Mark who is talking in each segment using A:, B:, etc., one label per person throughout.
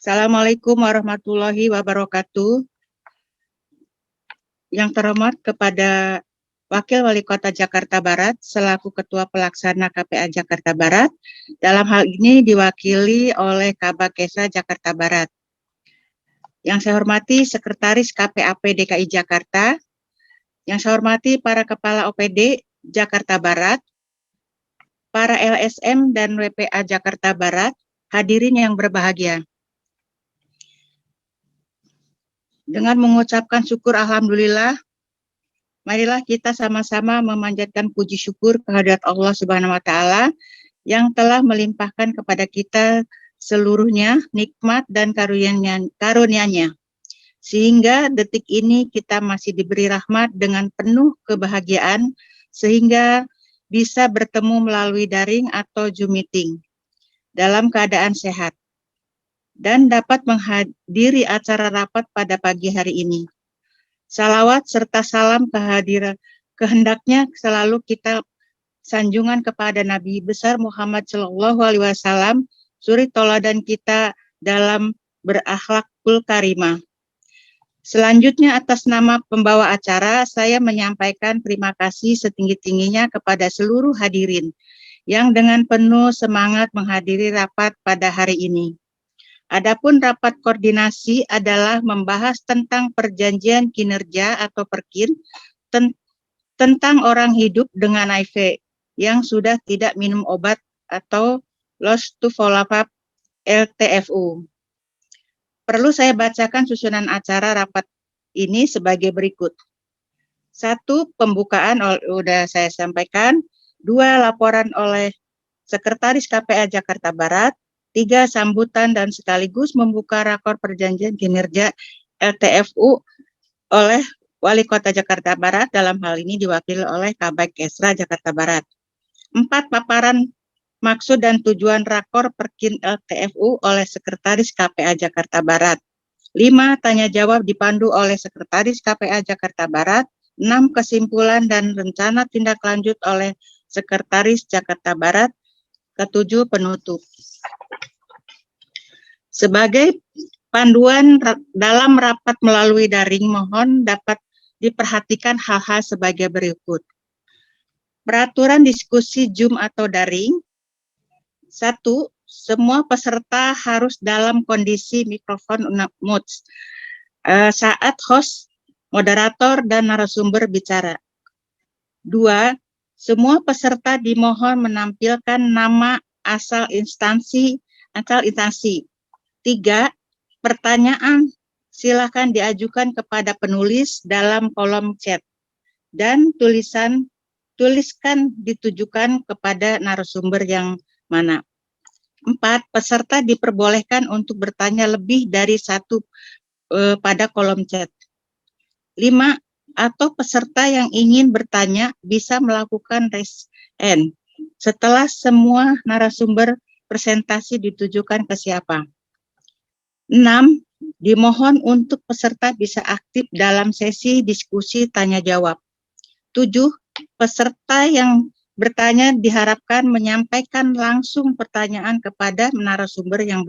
A: Assalamualaikum warahmatullahi wabarakatuh. Yang terhormat kepada Wakil Wali Kota Jakarta Barat selaku Ketua Pelaksana KPA Jakarta Barat, dalam hal ini diwakili oleh Kabakesa Jakarta Barat. Yang saya hormati Sekretaris KPAP DKI Jakarta, yang saya hormati para Kepala OPD Jakarta Barat, para LSM dan WPA Jakarta Barat, hadirin yang berbahagia. Dengan mengucapkan syukur alhamdulillah, marilah kita sama-sama memanjatkan puji syukur kehadirat Allah Subhanahu wa taala yang telah melimpahkan kepada kita seluruhnya nikmat dan karunia-Nya. Sehingga detik ini kita masih diberi rahmat dengan penuh kebahagiaan sehingga bisa bertemu melalui daring atau Zoom meeting dalam keadaan sehat dan dapat menghadiri acara rapat pada pagi hari ini. Salawat serta salam kehadiran kehendaknya selalu kita sanjungan kepada Nabi besar Muhammad SAW, suri toladan kita dalam berakhlakul karimah. Selanjutnya atas nama pembawa acara, saya menyampaikan terima kasih setinggi-tingginya kepada seluruh hadirin yang dengan penuh semangat menghadiri rapat pada hari ini. Adapun rapat koordinasi adalah membahas tentang perjanjian kinerja atau perkin tentang orang hidup dengan HIV yang sudah tidak minum obat atau lost to follow-up LTFU. Perlu saya bacakan susunan acara rapat ini sebagai berikut. 1. Pembukaan sudah saya sampaikan. 2. Laporan oleh Sekretaris KPA Jakarta Barat. 3. Sambutan dan sekaligus membuka rakor perjanjian kinerja LTFU oleh Wali Kota Jakarta Barat, dalam hal ini diwakili oleh Kabakesra Jakarta Barat. 4. Paparan maksud dan tujuan rakor perkin LTFU oleh Sekretaris KPA Jakarta Barat. 5. Tanya jawab dipandu oleh Sekretaris KPA Jakarta Barat. 6. Kesimpulan dan rencana tindak lanjut oleh Sekretaris Jakarta Barat. 7. Penutup. Sebagai panduan dalam rapat melalui daring, mohon dapat diperhatikan hal-hal sebagai berikut. Peraturan diskusi Zoom atau daring. 1. Semua peserta harus dalam kondisi mikrofon mute saat host, moderator, dan narasumber bicara. 2. Semua peserta dimohon menampilkan nama asal instansi. 3. Pertanyaan silakan diajukan kepada penulis dalam kolom chat dan tuliskan ditujukan kepada narasumber yang mana. 4. Peserta diperbolehkan untuk bertanya lebih dari satu pada kolom chat. 5. Atau peserta yang ingin bertanya bisa melakukan raise hand setelah semua narasumber presentasi ditujukan ke siapa. 6. Dimohon untuk peserta bisa aktif dalam sesi diskusi tanya jawab. 7. Peserta yang bertanya diharapkan menyampaikan langsung pertanyaan kepada narasumber yang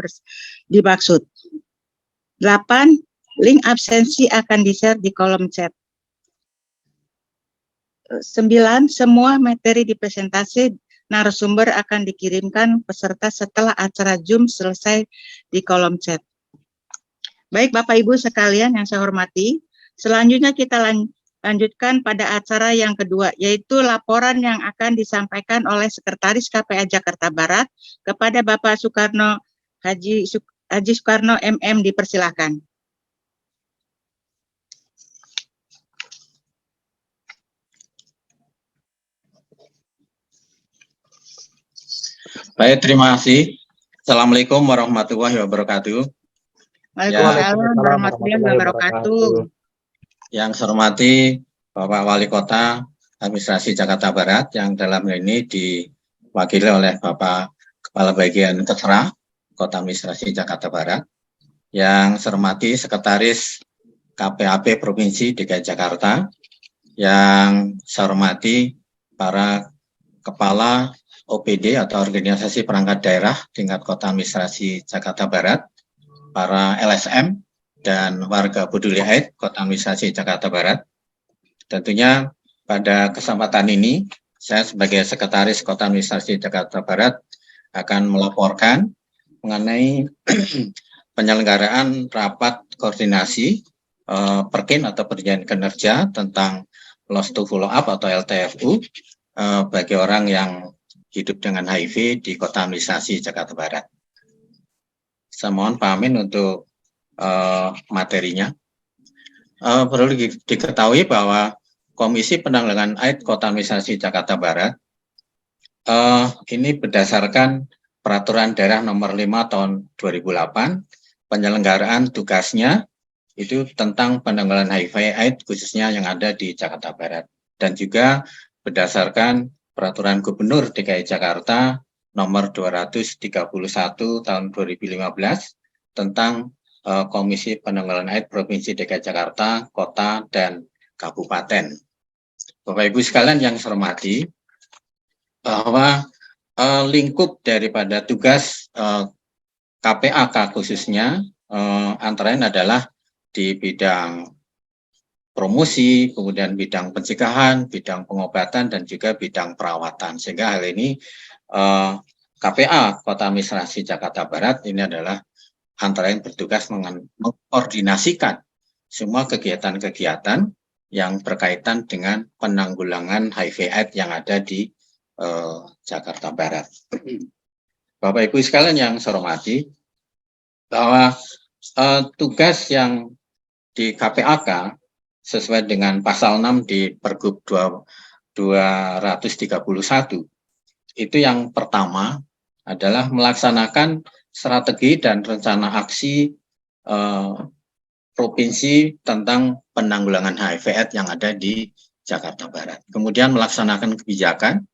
A: dimaksud. 8. Link absensi akan di-share di kolom chat. 9. Semua materi di presentasi narasumber akan dikirimkan peserta setelah acara Zoom selesai di kolom chat. Baik Bapak Ibu sekalian yang saya hormati, selanjutnya kita lanjutkan pada acara yang kedua, yaitu laporan yang akan disampaikan oleh Sekretaris KPA Jakarta Barat kepada Bapak Haji Soekarno MM, dipersilakan.
B: Baik, terima kasih. Assalamualaikum warahmatullahi wabarakatuh.
A: Waalaikumsalam warahmatullahi wabarakatuh.
B: Yang saya hormati Bapak Wali Kota Administrasi Jakarta Barat yang dalam hal ini diwakili oleh Bapak Kepala Bagian Kesra Kota Administrasi Jakarta Barat. Yang saya hormati Sekretaris KPAP Provinsi DKI Jakarta. Yang saya hormati para Kepala OPD atau Organisasi Perangkat Daerah tingkat Kota Administrasi Jakarta Barat. para LSM dan warga peduli AIDS Kota Administrasi Jakarta Barat. Tentunya pada kesempatan ini saya sebagai Sekretaris Kota Administrasi Jakarta Barat akan melaporkan mengenai penyelenggaraan rapat koordinasi Perkin atau Perjanjian Kinerja tentang Loss to Follow Up atau LTFU bagi orang yang hidup dengan HIV di Kota Administrasi Jakarta Barat. Saya mohon pahamin untuk materinya. Perlu diketahui bahwa Komisi Penanggulangan AIDS Kota Administrasi Jakarta Barat ini berdasarkan Peraturan Daerah Nomor 5 Tahun 2008, penyelenggaraan tugasnya itu tentang penanggulangan HIV/AIDS khususnya yang ada di Jakarta Barat, dan juga berdasarkan Peraturan Gubernur DKI Jakarta Nomor 231 Tahun 2015 tentang Komisi Penanggulangan AIDS Provinsi DKI Jakarta, Kota, dan Kabupaten. Bapak Ibu sekalian yang saya hormati, bahwa lingkup daripada tugas KPAK khususnya antara lain adalah di bidang promosi, kemudian bidang pencegahan, bidang pengobatan, dan juga bidang perawatan. Sehingga hal ini KPA Kota Administrasi Jakarta Barat ini adalah antara lain bertugas mengkoordinasikan semua kegiatan-kegiatan yang berkaitan dengan penanggulangan HIV/AIDS yang ada di Jakarta Barat. Bapak Ibu sekalian yang saya hormati, bahwa tugas yang di KPAK sesuai dengan pasal 6 di Pergub 231 itu yang pertama adalah melaksanakan strategi dan rencana aksi provinsi tentang penanggulangan HIV/AIDS yang ada di Jakarta Barat. Kemudian melaksanakan kebijakan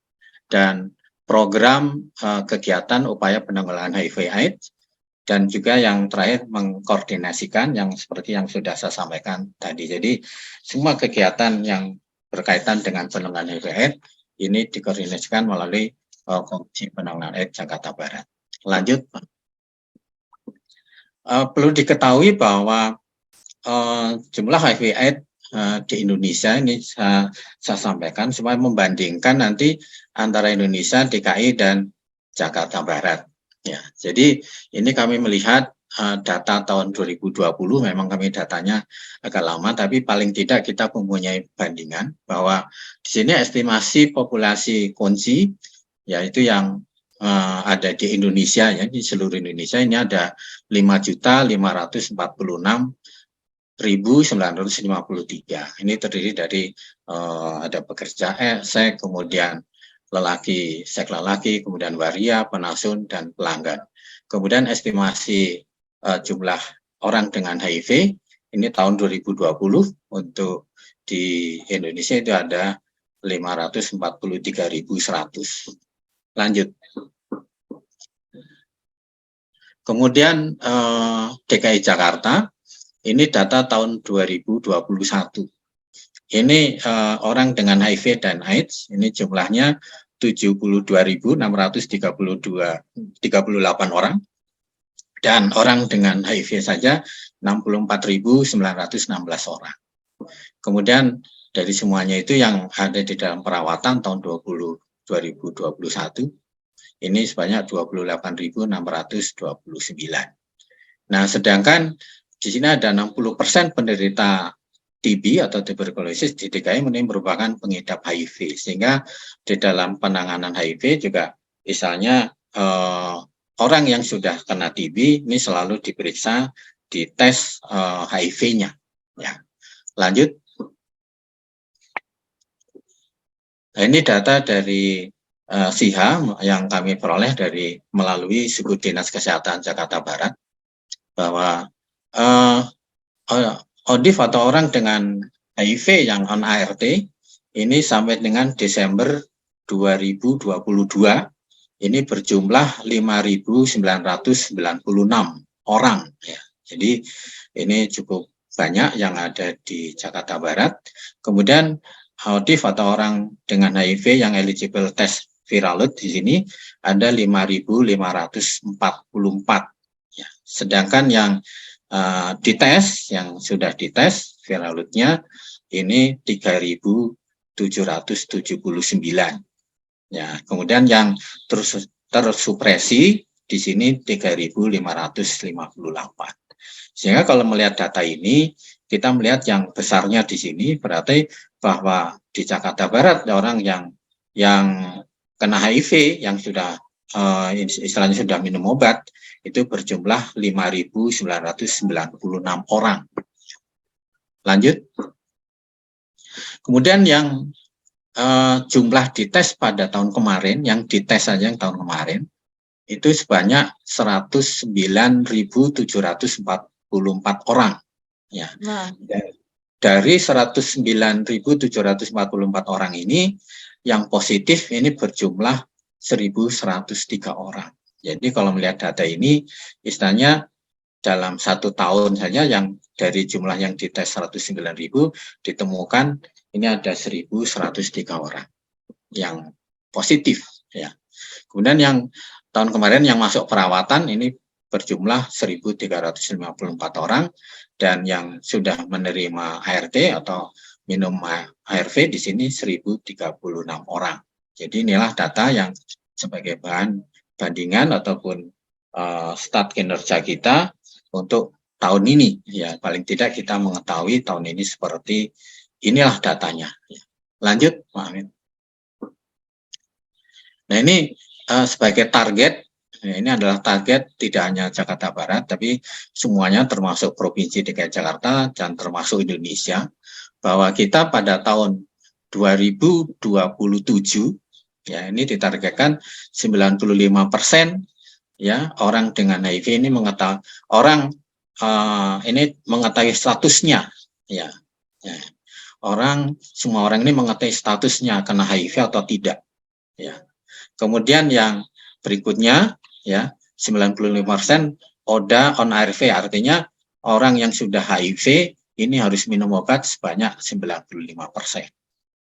B: dan program kegiatan upaya penanggulangan HIV/AIDS, dan juga yang terakhir mengkoordinasikan yang seperti yang sudah saya sampaikan tadi. Jadi semua kegiatan yang berkaitan dengan penanggulangan HIV/AIDS ini dikoordinasikan melalui Komisi Penanggulangan AIDS Jakarta Barat. Lanjut, perlu diketahui bahwa jumlah HIV/AIDS di Indonesia ini saya sampaikan supaya membandingkan nanti antara Indonesia, DKI, dan Jakarta Barat. Ya, jadi ini kami melihat data tahun 2020, memang kami datanya agak lama, tapi paling tidak kita mempunyai bandingan bahwa di sini estimasi populasi kunci, yaitu yang ada di Indonesia, ya di seluruh Indonesia ini ada 5.546.953. Ini terdiri dari ada pekerja seks, kemudian seks lelaki, kemudian waria, penasun, dan pelanggan. Kemudian estimasi jumlah orang dengan HIV ini tahun 2020 untuk di Indonesia itu ada 543.100. Lanjut. Kemudian DKI Jakarta ini data tahun 2021. Ini orang dengan HIV dan AIDS ini jumlahnya 72.638 orang, dan orang dengan HIV saja 64.916 orang. Kemudian dari semuanya itu yang ada di dalam perawatan tahun 2021 ini sebanyak 28.629. Nah, sedangkan di sini ada 60% penderita TB atau tuberkulosis di DKI ini merupakan pengidap HIV, sehingga di dalam penanganan HIV juga misalnya orang yang sudah kena TB ini selalu diperiksa di tes HIV-nya. Ya. Lanjut. Nah, ini data dari SIHA yang kami peroleh melalui Suku Dinas Kesehatan Jakarta Barat, bahwa ODIF atau orang dengan HIV yang on ART ini sampai dengan Desember 2022 ini berjumlah 5.996 orang. Ya. Jadi ini cukup banyak yang ada di Jakarta Barat. Kemudian ODIF atau orang dengan HIV yang eligible tes viral load di sini ada 5.544. Ya. Sedangkan yang dites, yang sudah dites viral load-nya ini 3.779. Ya, kemudian yang tersupresi di sini 3.558. Sehingga kalau melihat data ini, kita melihat yang besarnya di sini berarti bahwa di Jakarta Barat orang yang kena HIV yang sudah istilahnya sudah minum obat itu berjumlah 5.996 orang. Lanjut. Kemudian yang jumlah dites pada tahun kemarin, yang dites saja yang tahun kemarin, itu sebanyak 109.744 orang. Ya. Nah. Dari 109.744 orang ini, yang positif ini berjumlah 1.103 orang. Jadi kalau melihat data ini, istilahnya dalam 1 tahun saja yang dari jumlah yang dites 109.000 ditemukan ini ada 1.103 orang yang positif. Ya. Kemudian yang tahun kemarin yang masuk perawatan ini berjumlah 1.354 orang dan yang sudah menerima ART atau minum ARV di sini 1.036 orang. Jadi inilah data yang sebagai bahan bandingan ataupun stat kinerja kita untuk tahun ini. Ya, paling tidak kita mengetahui tahun ini seperti inilah datanya. Lanjut, Pak Amin. Nah, ini sebagai target, ini adalah target tidak hanya Jakarta Barat, tapi semuanya termasuk Provinsi DKI Jakarta dan termasuk Indonesia, bahwa kita pada tahun 2027, ya ini ditargetkan 95% ya orang dengan HIV ini mengetahui ini mengetahui statusnya, ya. Semua orang ini mengetahui statusnya kena HIV atau tidak, ya. Kemudian yang berikutnya ya 95% ODA on ARV, artinya orang yang sudah HIV ini harus minum obat sebanyak 95%.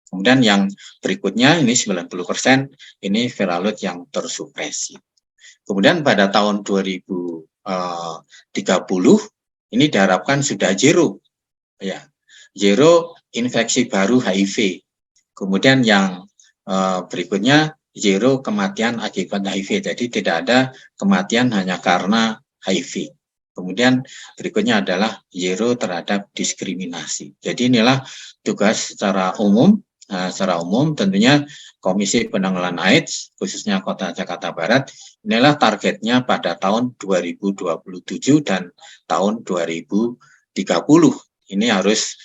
B: Kemudian yang berikutnya ini 90% ini viral load yang tersupresi. Kemudian pada tahun 2030 ini diharapkan sudah zero, ya, zero infeksi baru HIV. Kemudian yang berikutnya zero kematian akibat HIV. Jadi tidak ada kematian hanya karena HIV. Kemudian berikutnya adalah zero terhadap diskriminasi. Jadi inilah tugas secara umum. Secara umum tentunya Komisi Penanggulangan AIDS khususnya Kota Jakarta Barat inilah targetnya pada tahun 2027 dan tahun 2030. Ini harus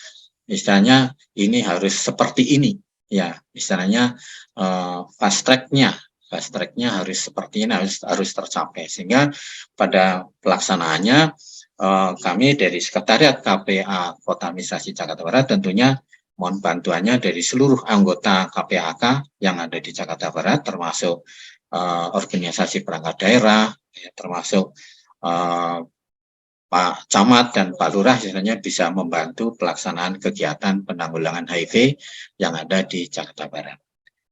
B: istilahnya ini harus seperti ini. Ya, istilahnya fast track-nya harus seperti ini, harus tercapai. Sehingga pada pelaksanaannya kami dari Sekretariat KPA Kota Administrasi Jakarta Barat tentunya mohon bantuannya dari seluruh anggota KPAK yang ada di Jakarta Barat, termasuk organisasi perangkat daerah, ya, termasuk Pak Camat dan Pak Lurah istilahnya bisa membantu pelaksanaan kegiatan penanggulangan HIV yang ada di Jakarta Barat.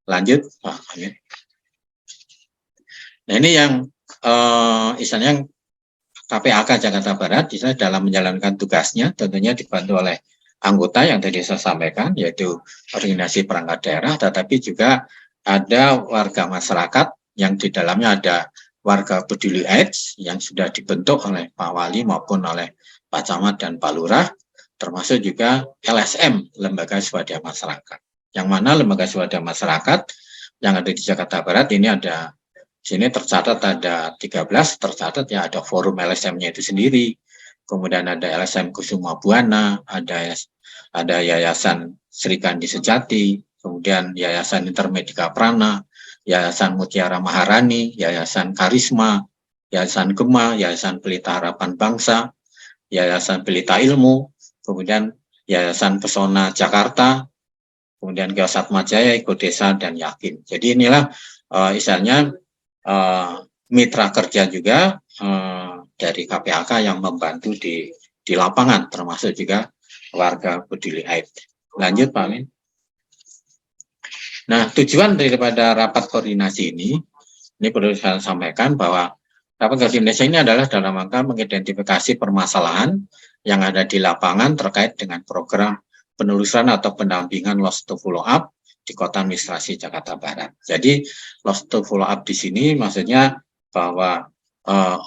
B: Lanjut, Pak Amin. Nah ini yang istilahnya KPAK Jakarta Barat istilahnya dalam menjalankan tugasnya tentunya dibantu oleh anggota yang tadi saya sampaikan, yaitu organisasi perangkat daerah, tetapi juga ada warga masyarakat yang di dalamnya ada warga peduli AIDS yang sudah dibentuk oleh Pak Wali maupun oleh Pak Camat dan Pak Lurah, termasuk juga LSM, Lembaga Swadaya Masyarakat. Yang mana Lembaga Swadaya Masyarakat yang ada di Jakarta Barat ini ada, sini tercatat ada 13, tercatat ya ada forum LSM-nya itu sendiri. Kemudian ada LSM Kusuma Buana, ada Yayasan Sri Kandi Sejati, kemudian Yayasan Intermedika Prana, Yayasan Mutiara Maharani, Yayasan Karisma, Yayasan Gema, Yayasan Pelita Harapan Bangsa, Yayasan Pelita Ilmu, kemudian Yayasan Pesona Jakarta, kemudian Kios Atmajaya, Ekodesa, dan Yakin. Jadi inilah istilahnya mitra kerja juga dari KPAK yang membantu di lapangan, termasuk juga warga peduli AIDS. Lanjut, Pak Amin. Nah, tujuan daripada rapat koordinasi ini perlu saya sampaikan bahwa rapat koordinasi ini adalah dalam rangka mengidentifikasi permasalahan yang ada di lapangan terkait dengan program penelusuran atau pendampingan loss to follow up di Kota Administrasi Jakarta Barat. Jadi loss to follow up di sini maksudnya bahwa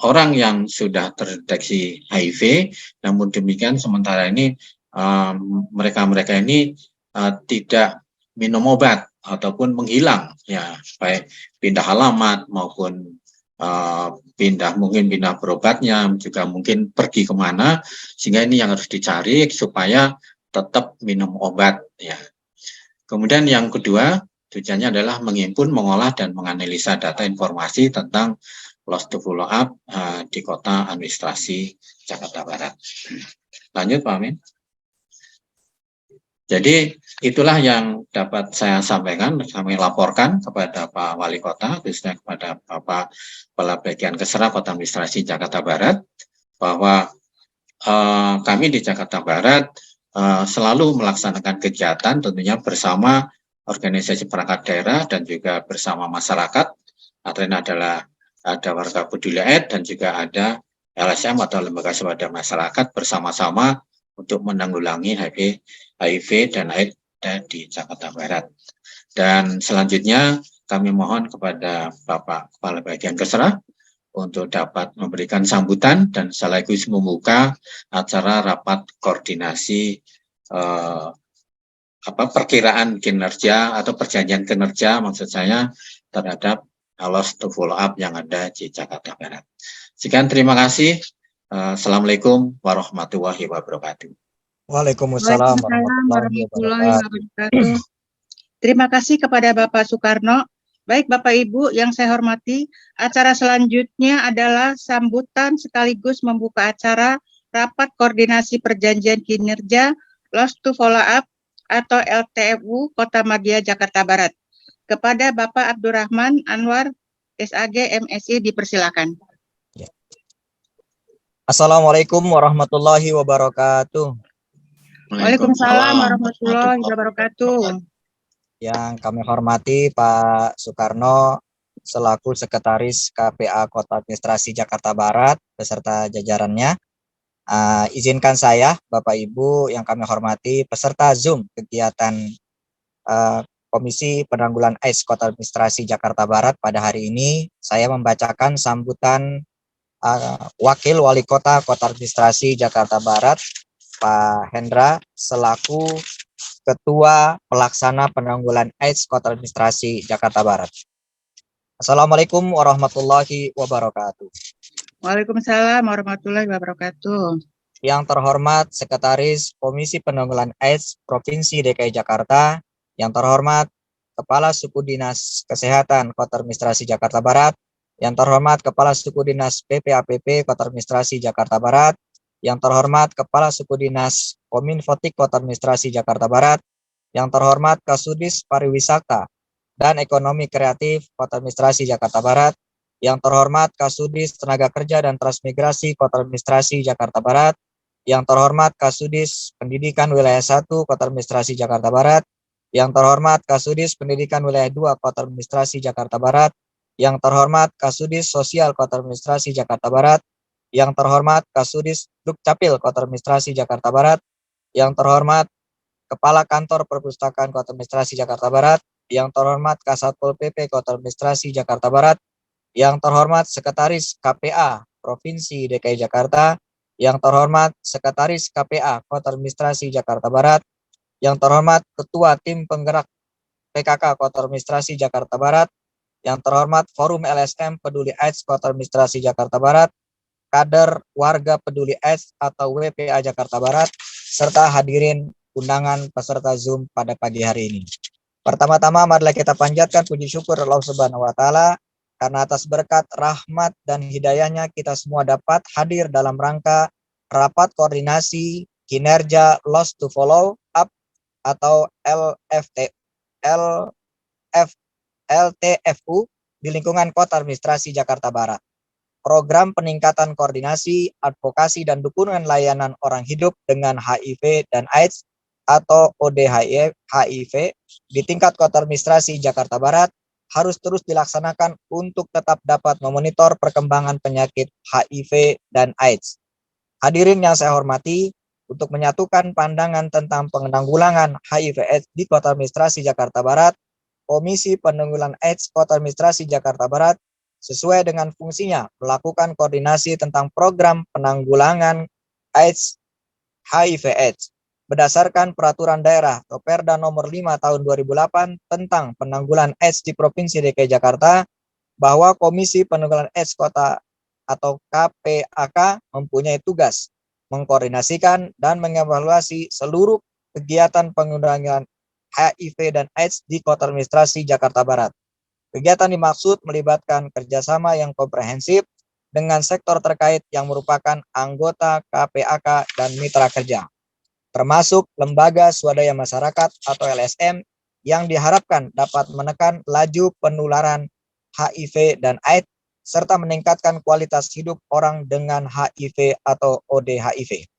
B: orang yang sudah terdeteksi HIV, namun demikian sementara ini mereka-mereka ini tidak minum obat ataupun menghilang, ya baik pindah alamat maupun pindah berobatnya, juga mungkin pergi kemana, sehingga ini yang harus dicari supaya tetap minum obat, ya. Kemudian yang kedua, tujuannya adalah menghimpun, mengolah, dan menganalisa data informasi tentang loss to follow up di Kota Administrasi Jakarta Barat. Lanjut Pak Amin. Jadi itulah yang dapat saya sampaikan, kami laporkan kepada Pak Wali Kota, khususnya kepada Bapak Kepala Bagian Kesra Kota Administrasi Jakarta Barat, bahwa kami di Jakarta Barat selalu melaksanakan kegiatan tentunya bersama organisasi perangkat daerah dan juga bersama masyarakat. Artinya adalah ada warga peduli AIDS dan juga ada LSM atau lembaga swadaya masyarakat bersama-sama untuk menanggulangi HIV dan AIDS di Jakarta Barat. Dan selanjutnya kami mohon kepada Bapak Kepala Bagian Kesra untuk dapat memberikan sambutan dan sekaligus membuka acara rapat koordinasi perkiraan kinerja atau perjanjian kinerja maksud saya terhadap loss to follow up yang ada di Jakarta Barat. Sekian, terima kasih. Assalamualaikum warahmatullahi wabarakatuh.
C: Waalaikumsalam
A: warahmatullahi wabarakatuh. Terima kasih kepada Bapak Soekarno. Baik Bapak Ibu yang saya hormati, acara selanjutnya adalah sambutan sekaligus membuka acara rapat koordinasi perjanjian kinerja loss to follow up atau LTFU Kota Madia Jakarta Barat. Kepada Bapak Abdurrahman Anwar SAG MSI dipersilakan.
C: Assalamualaikum warahmatullahi wabarakatuh.
A: Waalaikumsalam warahmatullahi wabarakatuh.
C: Yang kami hormati Pak Soekarno selaku Sekretaris KPA Kota Administrasi Jakarta Barat beserta jajarannya. Izinkan saya Bapak Ibu yang kami hormati peserta Zoom kegiatan Komisi Penanggulangan AIDS Kota Administrasi Jakarta Barat pada hari ini, saya membacakan sambutan Wakil Wali Kota Kota Administrasi Jakarta Barat Pak Hendra selaku Ketua Pelaksana Penanggulangan AIDS Kota Administrasi Jakarta Barat. Assalamualaikum warahmatullahi wabarakatuh.
A: Waalaikumsalam warahmatullahi wabarakatuh.
C: Yang terhormat Sekretaris Komisi Penanggulangan AIDS Provinsi DKI Jakarta, yang terhormat Kepala Suku Dinas Kesehatan Kota Administrasi Jakarta Barat, yang terhormat Kepala Suku Dinas PPAPP Kota Administrasi Jakarta Barat, yang terhormat Kepala Suku Dinas Kominfotik Kota Administrasi Jakarta Barat, yang terhormat Kasudis Pariwisata dan Ekonomi Kreatif Kota Administrasi Jakarta Barat, yang terhormat Kasudis Tenaga Kerja dan Transmigrasi Kota Administrasi Jakarta Barat, yang terhormat Kasudis Pendidikan Wilayah 1 Kota Administrasi Jakarta Barat, yang terhormat Kasudis Pendidikan Wilayah 2 Kota Administrasi Jakarta Barat, yang terhormat Kasudis Sosial Kota Administrasi Jakarta Barat, yang terhormat Kasudis Dukcapil Kota Administrasi Jakarta Barat, yang terhormat Kepala Kantor Perpustakaan Kota Administrasi Jakarta Barat, yang terhormat Kasatpol PP Kota Administrasi Jakarta Barat, yang terhormat Sekretaris KPA Provinsi DKI Jakarta, yang terhormat Sekretaris KPA Kota Administrasi Jakarta Barat, yang terhormat Ketua Tim Penggerak PKK Kota Administrasi Jakarta Barat, yang terhormat Forum LSM Peduli AIDS Kota Administrasi Jakarta Barat, kader warga peduli AIDS atau WPA Jakarta Barat, serta hadirin undangan peserta Zoom pada pagi hari ini. Pertama-tama marilah kita panjatkan puji syukur Allah Subhanahu wa taala karena atas berkat rahmat dan hidayahnya kita semua dapat hadir dalam rangka rapat koordinasi kinerja loss to follow up atau LTFU di lingkungan Kota Administrasi Jakarta Barat. Program peningkatan koordinasi, advokasi, dan dukungan layanan orang hidup dengan HIV dan AIDS atau ODHIV di tingkat Kota Administrasi Jakarta Barat harus terus dilaksanakan untuk tetap dapat memonitor perkembangan penyakit HIV dan AIDS. Hadirin yang saya hormati, untuk menyatukan pandangan tentang penanggulangan HIV/AIDS di Kota Administrasi Jakarta Barat, Komisi Penanggulangan AIDS Kota Administrasi Jakarta Barat sesuai dengan fungsinya melakukan koordinasi tentang program penanggulangan AIDS HIV/AIDS berdasarkan peraturan daerah atau Perda nomor 5 tahun 2008 tentang penanggulangan AIDS di Provinsi DKI Jakarta, bahwa Komisi Penanggulangan AIDS Kota atau KPAK mempunyai tugas mengkoordinasikan dan mengevaluasi seluruh kegiatan penanggulangan HIV dan AIDS di Kota Administrasi Jakarta Barat. Kegiatan dimaksud melibatkan kerjasama yang komprehensif dengan sektor terkait yang merupakan anggota KPAK dan mitra kerja, termasuk lembaga swadaya masyarakat atau LSM yang diharapkan dapat menekan laju penularan HIV dan AIDS serta meningkatkan kualitas hidup orang dengan HIV atau ODHIV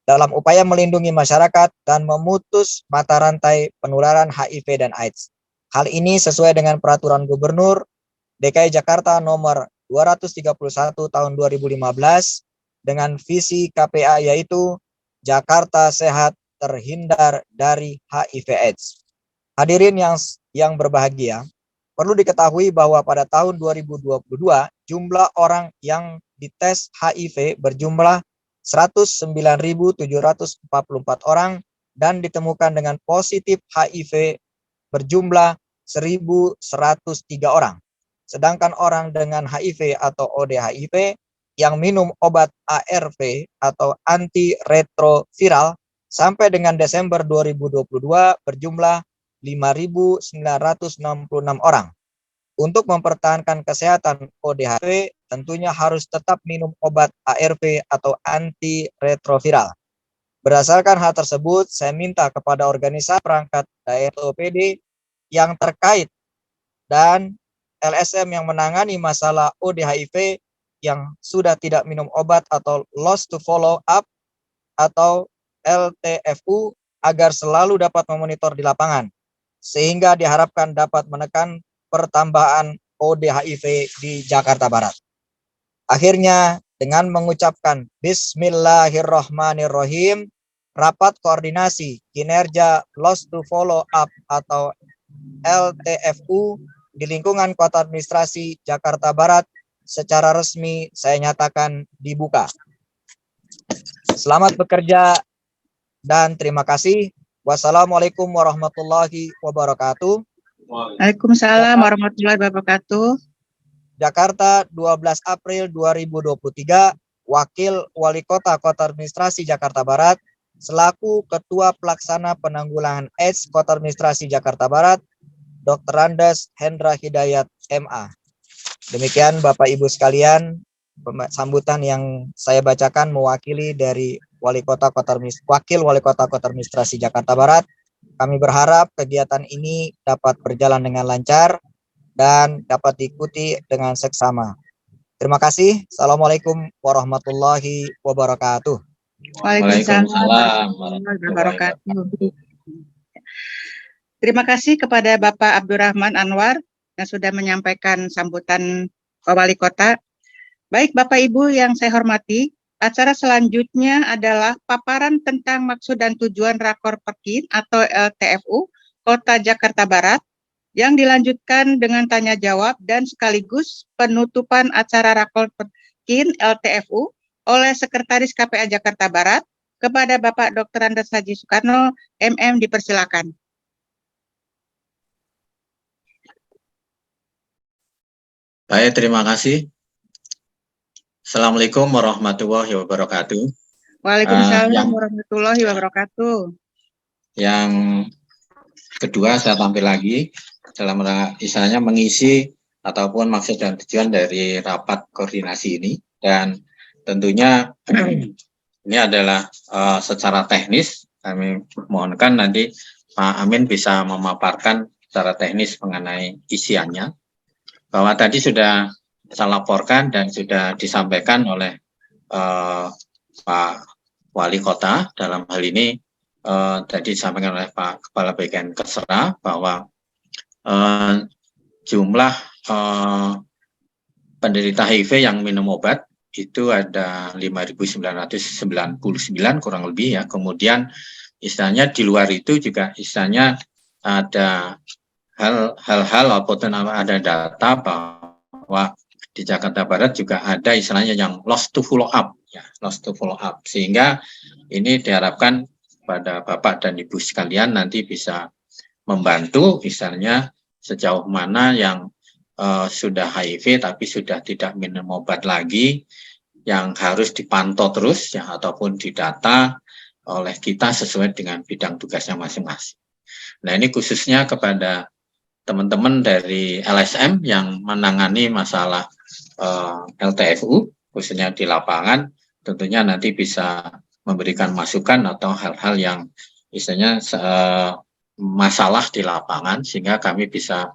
C: dalam upaya melindungi masyarakat dan memutus mata rantai penularan HIV dan AIDS. Hal ini sesuai dengan Peraturan Gubernur DKI Jakarta nomor 231 tahun 2015 dengan visi KPA yaitu Jakarta Sehat Terhindar dari HIV/AIDS. Hadirin yang berbahagia, perlu diketahui bahwa pada tahun 2022 jumlah orang yang dites HIV berjumlah 109.744 orang dan ditemukan dengan positif HIV berjumlah 1.103 orang. Sedangkan orang dengan HIV atau ODHIV yang minum obat ARV atau antiretroviral sampai dengan Desember 2022 berjumlah 5.966 orang. Untuk mempertahankan kesehatan ODHIV, tentunya harus tetap minum obat ARV atau antiretroviral. Berdasarkan hal tersebut, saya minta kepada organisasi perangkat daerah OPD yang terkait dan LSM yang menangani masalah ODHIV yang sudah tidak minum obat atau lost to follow up atau LTFU agar selalu dapat memonitor di lapangan, sehingga diharapkan dapat menekan pertambahan ODHIV di Jakarta Barat. Akhirnya, dengan mengucapkan Bismillahirrahmanirrahim, rapat koordinasi kinerja lost to follow up atau LTFU di lingkungan Kota Administrasi Jakarta Barat secara resmi saya nyatakan dibuka. Selamat bekerja dan terima kasih. Wassalamualaikum warahmatullahi wabarakatuh.
A: Waalaikumsalam warahmatullahi wabarakatuh.
C: Jakarta, 12 April 2023, Wakil Wali Kota Kota Administrasi Jakarta Barat, selaku Ketua Pelaksana Penanggulangan AIDS Kota Administrasi Jakarta Barat, Dr. Andes Hendra Hidayat, MA. Demikian Bapak Ibu sekalian, sambutan yang saya bacakan mewakili dari Wakil Wali Kota Kota Administrasi Jakarta Barat. Kami berharap kegiatan ini dapat berjalan dengan lancar dan dapat diikuti dengan seksama. Terima kasih. Assalamualaikum warahmatullahi wabarakatuh.
A: Waalaikumsalam warahmatullahi wabarakatuh. Terima kasih kepada Bapak Abdurrahman Anwar yang sudah menyampaikan sambutan Pak Wali Kota. Baik Bapak Ibu yang saya hormati, acara selanjutnya adalah paparan tentang maksud dan tujuan Rakor Perkin atau LTFU Kota Jakarta Barat yang dilanjutkan dengan tanya jawab dan sekaligus penutupan acara Rakor Perkin LTFU oleh Sekretaris KPA Jakarta Barat. Kepada Bapak Dr. Andes Haji Soekarno, MM, dipersilakan.
B: Baik, terima kasih. Assalamualaikum warahmatullahi wabarakatuh.
A: Waalaikumsalam warahmatullahi wabarakatuh.
B: Yang kedua, saya tampil lagi dalam istilahnya mengisi ataupun maksud dan tujuan dari rapat koordinasi ini. Dan tentunya ini adalah secara teknis, kami mohonkan nanti Pak Amin bisa memaparkan secara teknis mengenai isiannya. Bahwa tadi sudah saya laporkan dan sudah disampaikan oleh Pak Wali Kota dalam hal ini tadi disampaikan oleh Pak Kepala Bagian Kesra bahwa jumlah penderita HIV yang minum obat itu ada 5.999 kurang lebih ya. Kemudian istilahnya di luar itu juga istilahnya ada hal-hal ataupun ada data bahwa di Jakarta Barat juga ada istilahnya yang lost to follow up ya, lost to follow up, sehingga ini diharapkan pada Bapak dan Ibu sekalian nanti bisa membantu misalnya sejauh mana yang sudah HIV tapi sudah tidak minum obat lagi, yang harus dipantau terus ya ataupun didata oleh kita sesuai dengan bidang tugasnya masing-masing. Nah, ini khususnya kepada teman-teman dari LSM yang menangani masalah LTFU khususnya di lapangan, tentunya nanti bisa memberikan masukan atau hal-hal yang istilahnya masalah di lapangan, sehingga kami bisa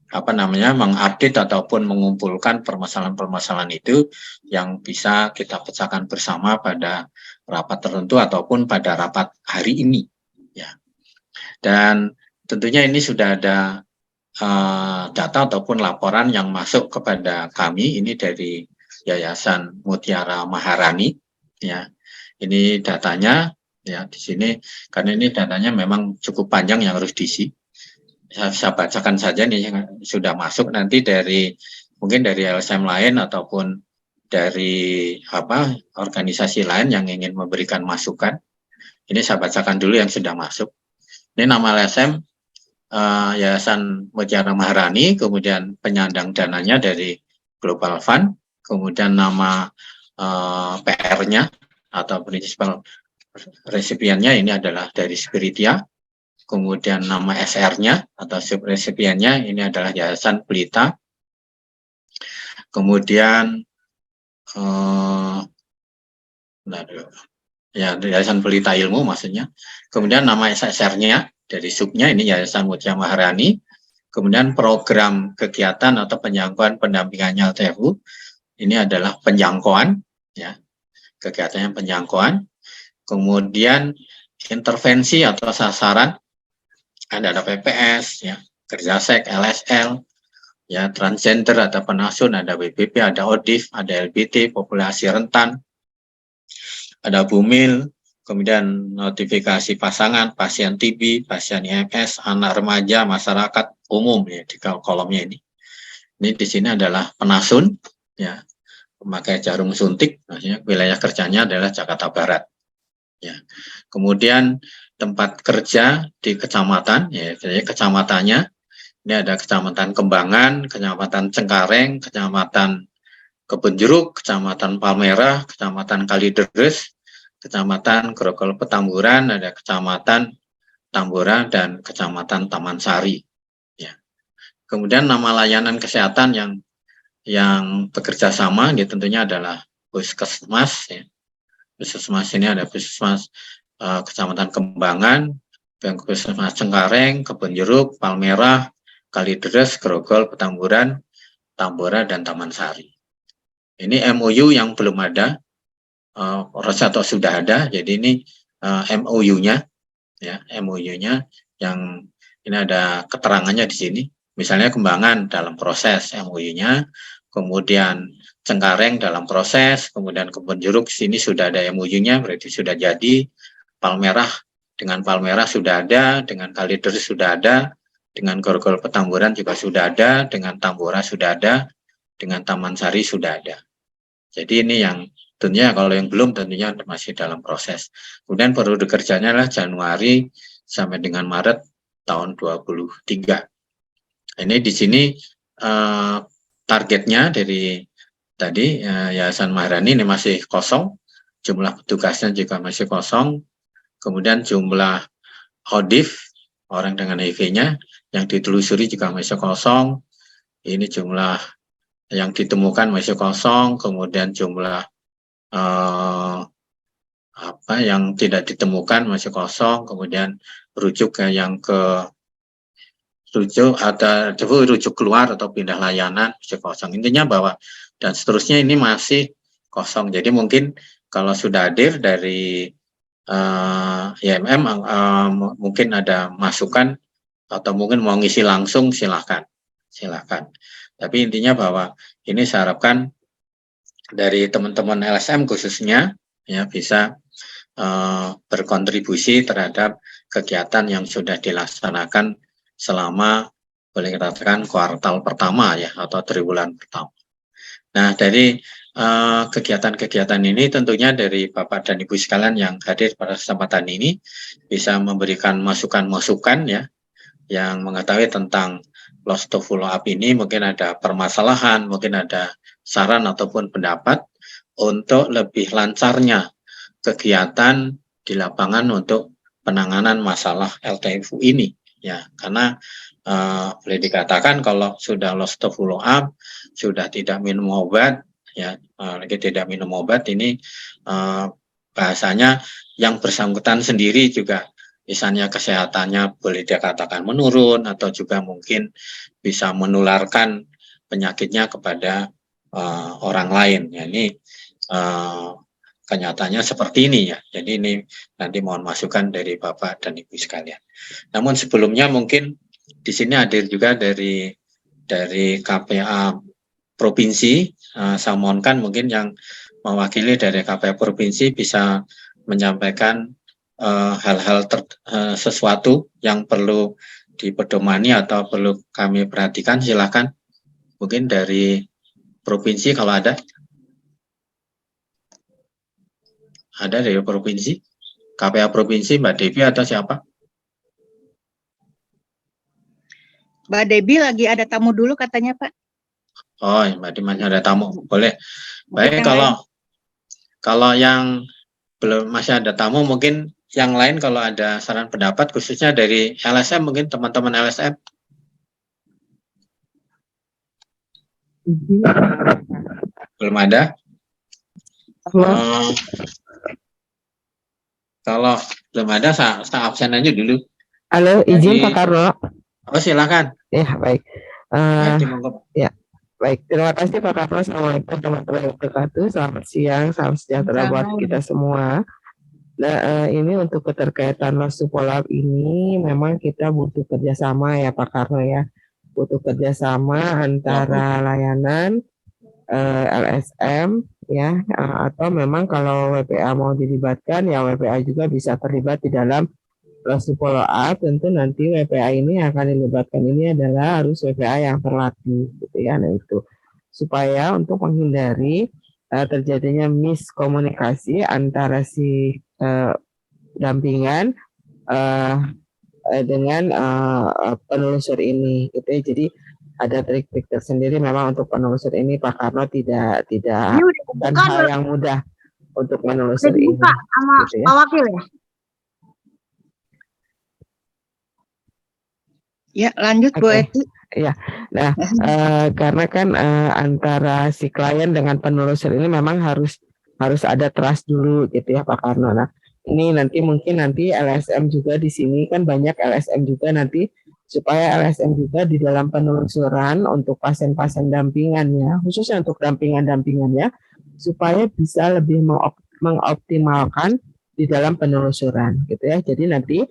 B: mengupdate ataupun mengumpulkan permasalahan-permasalahan itu yang bisa kita pecahkan bersama pada rapat tertentu ataupun pada rapat hari ini ya. Dan tentunya ini sudah ada data ataupun laporan yang masuk kepada kami ini dari Yayasan Mutiara Maharani ya. Ini datanya ya di sini, karena ini datanya memang cukup panjang yang harus diisi. Saya bacakan saja nih yang sudah masuk, nanti dari mungkin dari LSM lain ataupun dari organisasi lain yang ingin memberikan masukan. Ini saya bacakan dulu yang sudah masuk. Ini nama LSM Yayasan Mutiara Maharani, kemudian penyandang dananya dari Global Fund, kemudian nama PR-nya atau principal resipiennya ini adalah dari Spiritia. Kemudian nama SR-nya atau subresipiennya ini adalah Yayasan Pelita. Kemudian Yayasan Pelita Ilmu maksudnya. Kemudian nama SSR-nya dari subnya ini Yayasan Mutiara Maharani. Kemudian program kegiatan atau penjangkauan pendampingannya LTFU ini adalah penjangkauan ya. Kegiatannya penjangkauan. Kemudian intervensi atau sasaran ada PPS, ya, Kerjasek, LSL, ya, transgender, ada penasun, ada WBP, ada ODIF, ada LBT, populasi rentan, ada BUMIL, kemudian notifikasi pasangan, pasien TB, pasien IMS, anak remaja, masyarakat umum ya di kolomnya ini. Ini di sini adalah penasun, ya, memakai jarum suntik, maksudnya wilayah kerjanya adalah Jakarta Barat. Ya. Kemudian tempat kerja di kecamatan, ya, jadi kecamatannya ini ada Kecamatan Kembangan, Kecamatan Cengkareng, Kecamatan Kebonjeruk, Kecamatan Palmerah, Kecamatan Kalideres, Kecamatan Grogol Petamburan, ada Kecamatan Tambora dan Kecamatan Taman Sari. Ya. Kemudian nama layanan kesehatan yang bekerja sama, ya, tentunya adalah Puskesmas. Ya. Puskesmas ini ada Puskesmas Kecamatan Kembangan, Puskesmas Cengkareng, Kebonjeruk, Palmerah, Kalideres, Grogol, Petamburan, Tambora, dan Taman Sari. Ini MOU yang belum ada, proses atau sudah ada, jadi ini MOU-nya, ya, MOU-nya yang ini ada keterangannya di sini. Misalnya Kembangan dalam proses MOU-nya, kemudian Cengkareng dalam proses, kemudian Kebonjeruk sini sudah ada MOU-nya, berarti sudah jadi. Palmerah dengan Palmerah sudah ada, dengan Kalideres sudah ada, dengan Grogol Petamburan juga sudah ada, dengan Tambora sudah ada, dengan Taman Sari sudah ada. Jadi ini yang tentunya kalau yang belum tentunya masih dalam proses. Kemudian periode kerjanya adalah Januari sampai dengan Maret tahun 2023. Ini di sini targetnya dari tadi Yayasan Maharani ini masih kosong, jumlah petugasnya juga masih kosong. Kemudian jumlah ODIF, orang dengan HIV-nya, yang ditelusuri juga masih kosong. Ini jumlah yang ditemukan masih kosong. Kemudian jumlah yang tidak ditemukan masih kosong. Kemudian rujuk rujuk keluar atau pindah layanan masih kosong. Intinya bahwa dan seterusnya ini masih kosong. Jadi mungkin kalau sudah hadir dari IMM mungkin ada masukan atau mungkin mau ngisi langsung silahkan. Tapi intinya bahwa ini saya harapkan dari teman-teman LSM khususnya ya bisa berkontribusi terhadap kegiatan yang sudah dilaksanakan selama boleh dikatakan kuartal pertama ya atau triwulan pertama. Nah, dari kegiatan-kegiatan ini tentunya dari Bapak dan Ibu sekalian yang hadir pada kesempatan ini bisa memberikan masukan-masukan ya yang mengetahui tentang loss to follow up ini, mungkin ada permasalahan, mungkin ada saran ataupun pendapat untuk lebih lancarnya kegiatan di lapangan untuk penanganan masalah LTFU ini ya, karena boleh dikatakan kalau sudah loss to follow up, sudah tidak minum obat ya, lagi tidak minum obat ini bahasanya yang bersangkutan sendiri juga misalnya kesehatannya boleh dikatakan menurun atau juga mungkin bisa menularkan penyakitnya kepada orang lain ya, ini kenyataannya seperti ini ya. Jadi ini nanti mohon masukan dari Bapak dan Ibu sekalian. Namun sebelumnya mungkin di sini hadir juga dari KPA provinsi, saya mohonkan mungkin yang mewakili dari KPA provinsi bisa menyampaikan hal-hal sesuatu yang perlu dipedomani atau perlu kami perhatikan, silakan. Mungkin dari provinsi kalau ada. Ada dari provinsi? KPA provinsi Mbak Devi atau siapa?
A: Mbak Debbie lagi ada tamu dulu katanya, Pak.
B: Oh, Mbak Devi ada tamu. Boleh. Baik,
A: Yang
B: kalau yang belum masih ada tamu, mungkin yang lain kalau ada saran pendapat khususnya dari LSM, mungkin teman-teman LSM. Belum ada? Kalau belum ada, saya absen aja dulu.
D: Halo, izin Pak Karno.
B: Oh, silakan.
D: Ya, baik.
B: Ya.
D: Baik, terima kasih Pak Karno. Assalamualaikum warahmatullahi wabarakatuh. Selamat siang, salam sejahtera buat kita semua. Nah, ini untuk keterkaitan loss to follow up ini memang kita butuh kerjasama ya Pak Karno ya. Butuh kerjasama antara layanan LSM ya, atau memang kalau WPA mau dilibatkan ya WPA juga bisa terlibat di dalam loss to follow up. Tentu nanti WPA ini akan dilibatkan ini adalah harus WPA yang terlatih gitu ya. Nah itu supaya untuk menghindari terjadinya miskomunikasi antara si dampingan dengan penelusur ini gitu ya. Jadi ada trik-trik tersendiri memang untuk penelusur ini Pak Karno, tidak bukan hal yang mudah untuk menelusur ini
E: sama
D: gitu ya.
E: Pak Wakil ya.
A: Ya, lanjut Bu Eti.
D: Ya, nah karena kan antara si klien dengan penelusur ini memang harus ada trust dulu gitu ya Pak Karno. Nah ini nanti mungkin LSM juga di sini kan banyak LSM juga nanti, supaya LSM juga di dalam penelusuran untuk pasien-pasien dampingannya, khususnya untuk dampingannya, supaya bisa lebih mengoptimalkan di dalam penelusuran gitu ya. Jadi nanti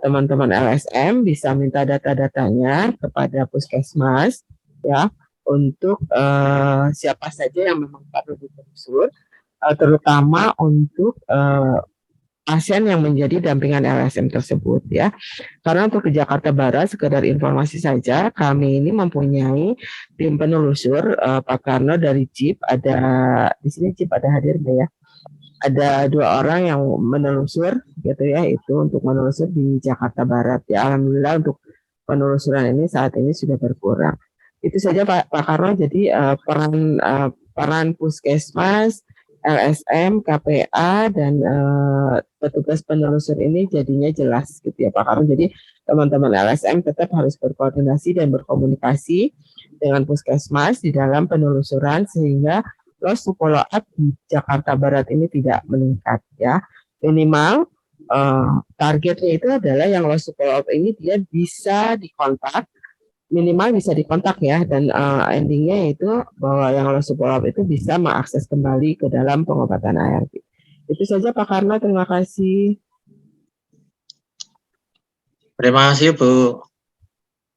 D: teman-teman LSM bisa minta data-datanya kepada puskesmas ya, untuk siapa saja yang memang perlu ditelusur, terutama untuk pasien yang menjadi dampingan LSM tersebut ya. Karena untuk di Jakarta Barat, sekedar informasi saja, kami ini mempunyai tim penelusur Pak Karno dari JIP, ada di sini JIP ada hadir ya. Ada 2 orang yang menelusur gitu ya, itu untuk menelusur di Jakarta Barat ya. Alhamdulillah untuk penelusuran ini saat ini sudah berkurang. Itu saja Pak Karno. Jadi peran puskesmas, LSM, KPA dan petugas penelusur ini jadinya jelas gitu ya Pak Karno. Jadi teman-teman LSM tetap harus berkoordinasi dan berkomunikasi dengan puskesmas di dalam penelusuran sehingga loss to follow up di Jakarta Barat ini tidak meningkat ya. Minimal targetnya itu adalah yang loss to follow up ini dia bisa dikontak, minimal bisa dikontak ya, dan endingnya itu bahwa yang loss to follow up itu bisa mengakses kembali ke dalam pengobatan ARV. Itu saja Pak Karno, terima kasih.
B: Terima kasih Bu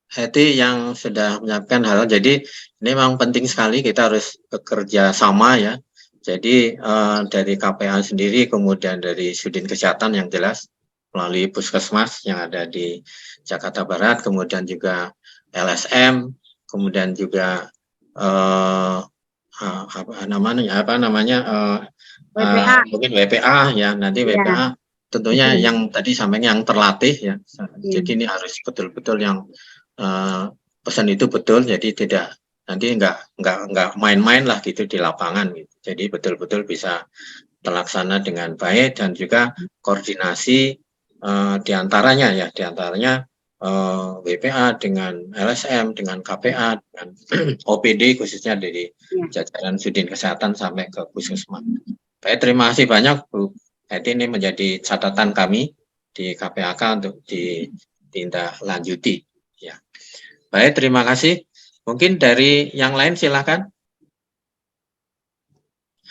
B: Heti yang sudah menyiapkan hal. Jadi ini memang penting sekali kita harus bekerja sama ya. Jadi dari KPA sendiri, kemudian dari Sudin Kesehatan yang jelas melalui Puskesmas yang ada di Jakarta Barat, kemudian juga LSM, kemudian juga
E: WPA.
B: mungkin WPA ya, nanti
E: Ya,
B: WPA tentunya
E: betul.
B: yang tadi sampainya yang terlatih ya.
E: Iya.
B: Jadi ini harus betul-betul yang pesan itu betul, jadi tidak nanti nggak main-main lah gitu di lapangan gitu. Jadi betul-betul bisa terlaksana dengan baik dan juga koordinasi diantaranya WPA dengan LSM, dengan KPA, dengan OPD khususnya dari jajaran Sudin Kesehatan sampai ke Puskesmas. Baik, terima kasih banyak Bu Heti, ini menjadi catatan kami di KPAK untuk ditindaklanjuti. Ya. Baik, terima kasih. Mungkin dari yang lain silakan.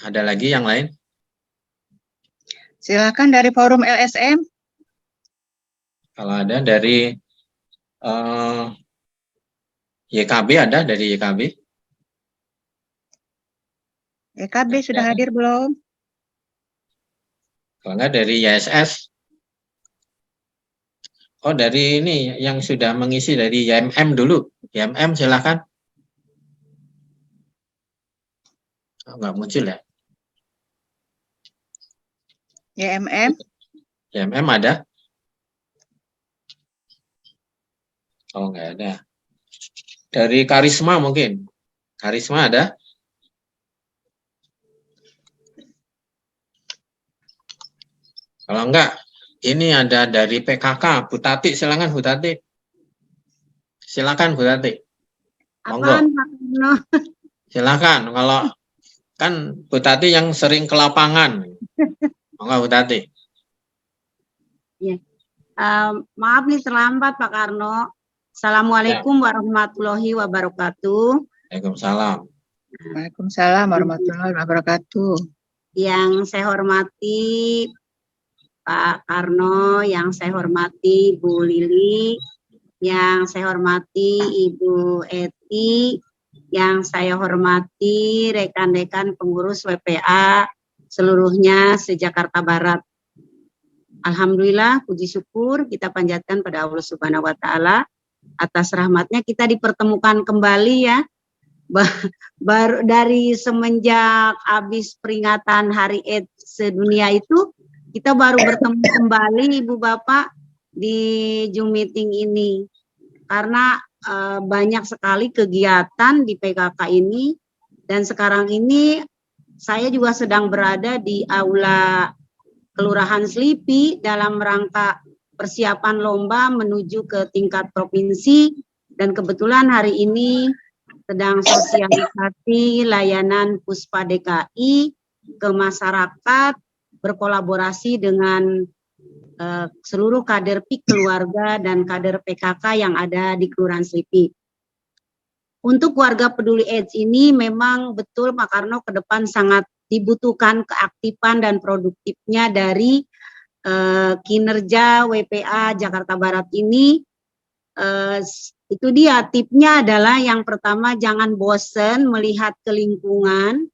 B: Ada lagi yang lain?
A: Silakan dari forum LSM.
B: Kalau ada dari YKB, ada dari YKB?
A: YKB sudah hadir belum?
B: Kalau enggak dari YSS? Oh, dari ini yang sudah mengisi dari YMM dulu. YMM silakan. Oh, enggak muncul ya?
A: YMM.
B: YMM ada? Oh, enggak ada. Dari Karisma mungkin. Karisma ada? Kalau enggak, ini ada dari PKK, Bu Tati, silakan Bu Tati. Silakan Bu Tati. Monggo.
E: Apaan, Pak Karno?
B: Silakan, kalau kan Bu Tati yang sering ke lapangan. Monggo Bu Tati.
E: Ya. Maaf nih terlambat Pak Karno. Assalamualaikum warahmatullahi wabarakatuh.
B: Waalaikumsalam.
A: Waalaikumsalam warahmatullahi wabarakatuh.
E: Yang saya hormati Pak Karno, yang saya hormati Bu Lili, yang saya hormati Ibu Eti, yang saya hormati rekan-rekan pengurus WPA seluruhnya se-Jakarta Barat. Alhamdulillah, puji syukur kita panjatkan pada Allah Subhanahu wa Ta'ala atas rahmatnya kita dipertemukan kembali ya. Baru dari semenjak habis peringatan Hari AIDS sedunia itu, kita baru bertemu kembali Ibu Bapak di Zoom meeting ini. Karena banyak sekali kegiatan di PKK ini, dan sekarang ini saya juga sedang berada di Aula Kelurahan Selipi dalam rangka persiapan lomba menuju ke tingkat provinsi, dan kebetulan hari ini sedang sosialisasi layanan Puspa DKI ke masyarakat, berkolaborasi dengan seluruh kader PIK keluarga dan kader PKK yang ada di Kelurahan Selipi. Untuk warga peduli AIDS ini memang betul Pak Karno ke depan sangat dibutuhkan keaktifan dan produktifnya dari kinerja WPA Jakarta Barat ini. Itu dia tipnya adalah yang pertama, jangan bosen melihat ke lingkungan,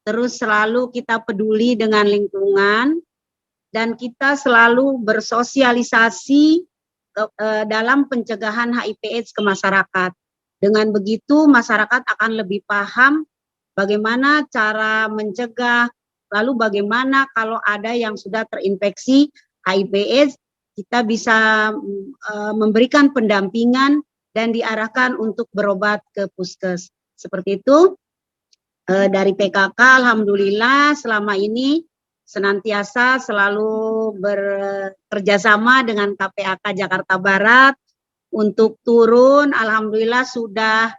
E: terus selalu kita peduli dengan lingkungan, dan kita selalu bersosialisasi dalam pencegahan HIV/AIDS ke masyarakat. Dengan begitu masyarakat akan lebih paham bagaimana cara mencegah, lalu bagaimana kalau ada yang sudah terinfeksi HIV/AIDS, kita bisa memberikan pendampingan dan diarahkan untuk berobat ke puskes. Seperti itu. Dari PKK, alhamdulillah selama ini senantiasa selalu bekerjasama dengan KPAK Jakarta Barat untuk turun. Alhamdulillah sudah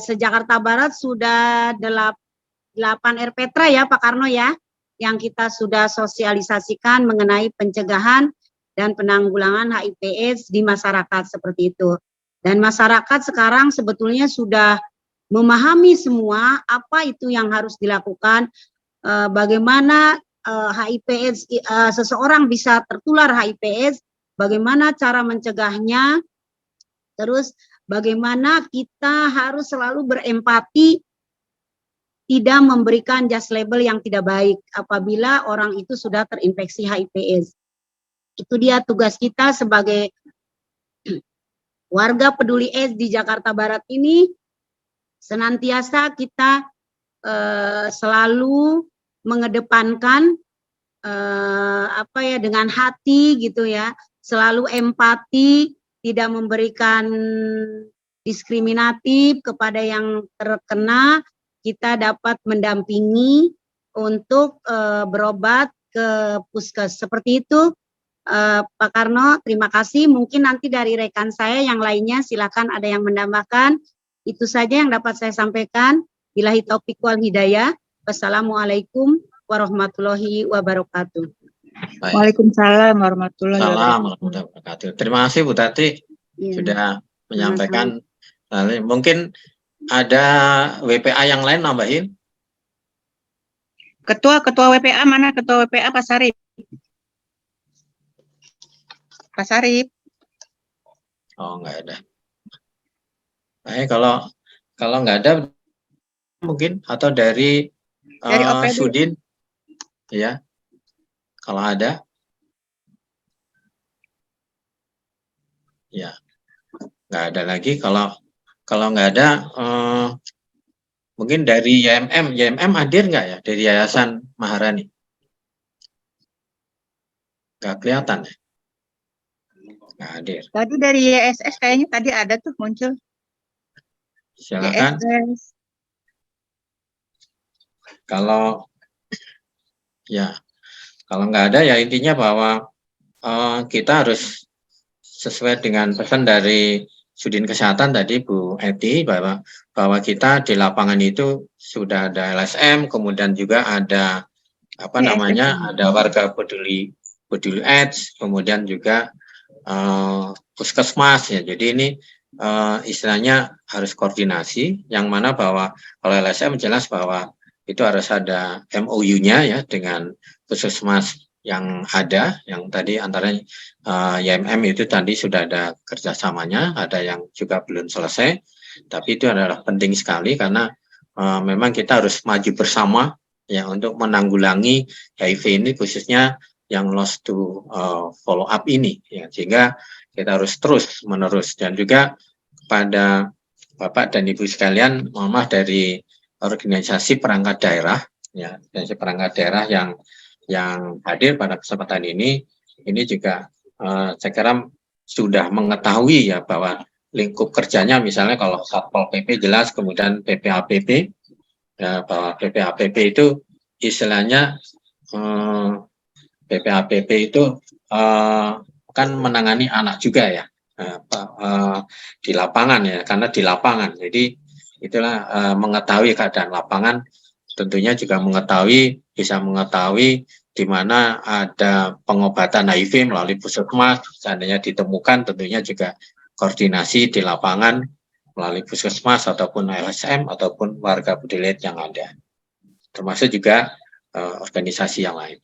E: se-Jakarta Barat sudah 8 RPTRA ya Pak Karno ya, yang kita sudah sosialisasikan mengenai pencegahan dan penanggulangan HIV/AIDS di masyarakat seperti itu. Dan masyarakat sekarang sebetulnya sudah memahami semua apa itu yang harus dilakukan, bagaimana HIV/AIDS seseorang bisa tertular HIV/AIDS bagaimana cara mencegahnya, terus bagaimana kita harus selalu berempati, tidak memberikan just label yang tidak baik apabila orang itu sudah terinfeksi HIV/AIDS. Itu dia tugas kita sebagai warga peduli AIDS di Jakarta Barat ini, senantiasa kita selalu mengedepankan dengan hati gitu ya, selalu empati, tidak memberikan diskriminatif kepada yang terkena. Kita dapat mendampingi untuk berobat ke puskes. Seperti itu, Pak Karno, terima kasih. Mungkin nanti dari rekan saya yang lainnya silakan ada yang menambahkan. Itu saja yang dapat saya sampaikan. Billahi taufiq wal hidayah. Wassalamualaikum warahmatullahi wabarakatuh.
B: Baik.
A: Waalaikumsalam warahmatullahi
B: Assalamualaikum
A: wabarakatuh.
B: warahmatullahi wabarakatuh. Terima kasih Bu Tati
E: Ya.
B: sudah menyampaikan. Mungkin ada WPA yang lain nambahin.
A: Ketua WPA mana? Ketua WPA Pak Sarip. Pak Sarip.
B: Oh, nggak ada. Baik, kalau nggak ada mungkin, atau dari
A: OPD.
B: Sudin, ya, kalau ada, ya, nggak ada lagi. Kalau nggak ada, mungkin dari YMM hadir nggak ya, dari Yayasan Maharani? Nggak kelihatan ya? Nggak hadir.
A: Tadi dari YSS kayaknya tadi ada tuh muncul.
B: Silakan.
A: YSS.
B: Kalau nggak ada ya, intinya bahwa kita harus sesuai dengan pesan dari Sudin Kesehatan tadi Bu Eti, bahwa kita di lapangan itu sudah ada LSM, kemudian juga ada ada warga peduli AIDS, kemudian juga puskesmas ya. Jadi ini istilahnya harus koordinasi, yang mana bahwa kalau LSM jelas bahwa itu harus ada MOU-nya ya dengan puskesmas yang ada, yang tadi antara YMM itu tadi sudah ada kerjasamanya, ada yang juga belum selesai, tapi itu adalah penting sekali karena memang kita harus maju bersama ya untuk menanggulangi HIV ini, khususnya yang lost to follow up ini ya, sehingga kita harus terus menerus. Dan juga kepada Bapak dan Ibu sekalian, Mama dari organisasi perangkat daerah ya, organisasi perangkat daerah yang hadir pada kesempatan ini juga saya kira sudah mengetahui ya bahwa lingkup kerjanya, misalnya kalau Satpol PP jelas, kemudian PPAPP ya, bahwa PPAPP itu istilahnya PPAPP itu kan menangani anak juga ya, di lapangan ya, karena di lapangan. Jadi itulah mengetahui keadaan lapangan, tentunya juga bisa mengetahui di mana ada pengobatan HIV melalui puskesmas, seandainya ditemukan, tentunya juga koordinasi di lapangan melalui puskesmas ataupun LSM ataupun warga peduli yang ada, termasuk juga organisasi yang lain.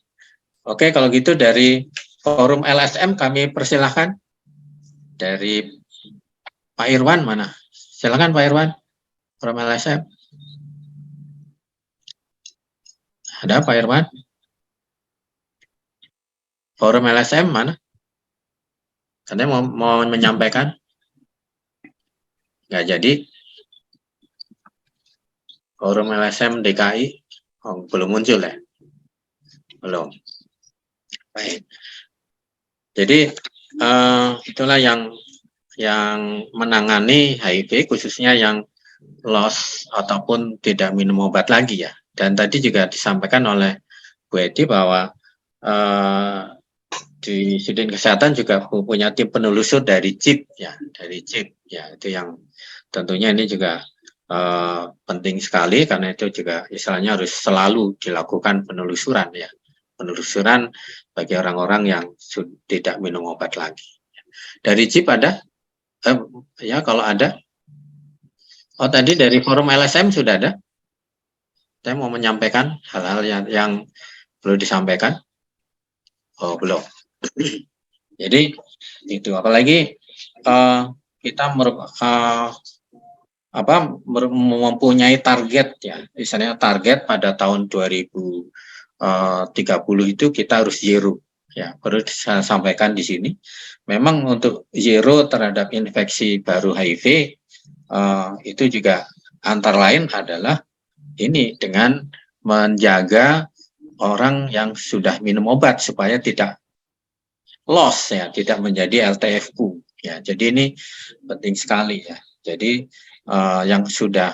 B: Oke, kalau gitu dari forum LSM kami persilahkan dari Pak Irwan mana? Silakan Pak Irwan, forum LSM. Ada Pak Irwan? Forum LSM mana? Katanya mau menyampaikan? Nggak jadi. Forum LSM DKI belum muncul ya? Belum. Baik. Jadi itulah yang menangani HIV, khususnya yang lost ataupun tidak minum obat lagi ya. Dan tadi juga disampaikan oleh Bu Edi bahwa di Sudin Kesehatan juga punya tim penelusur dari CIP ya, itu yang tentunya ini juga penting sekali, karena itu juga istilahnya harus selalu dilakukan penelusuran ya, penelusuran bagi orang-orang yang tidak minum obat lagi. Dari CIP ada ya, kalau ada. Oh, tadi dari forum LSM sudah ada. Saya mau menyampaikan hal-hal yang perlu disampaikan. Oh, belum. Jadi itu apalagi kita mempunyai target ya, misalnya target pada tahun 2030 itu kita harus zero ya. Perlu saya sampaikan di sini, memang untuk zero terhadap infeksi baru HIV itu juga antara lain adalah ini dengan menjaga orang yang sudah minum obat supaya tidak loss ya, tidak menjadi LTFU ya. Jadi ini penting sekali ya. Jadi yang sudah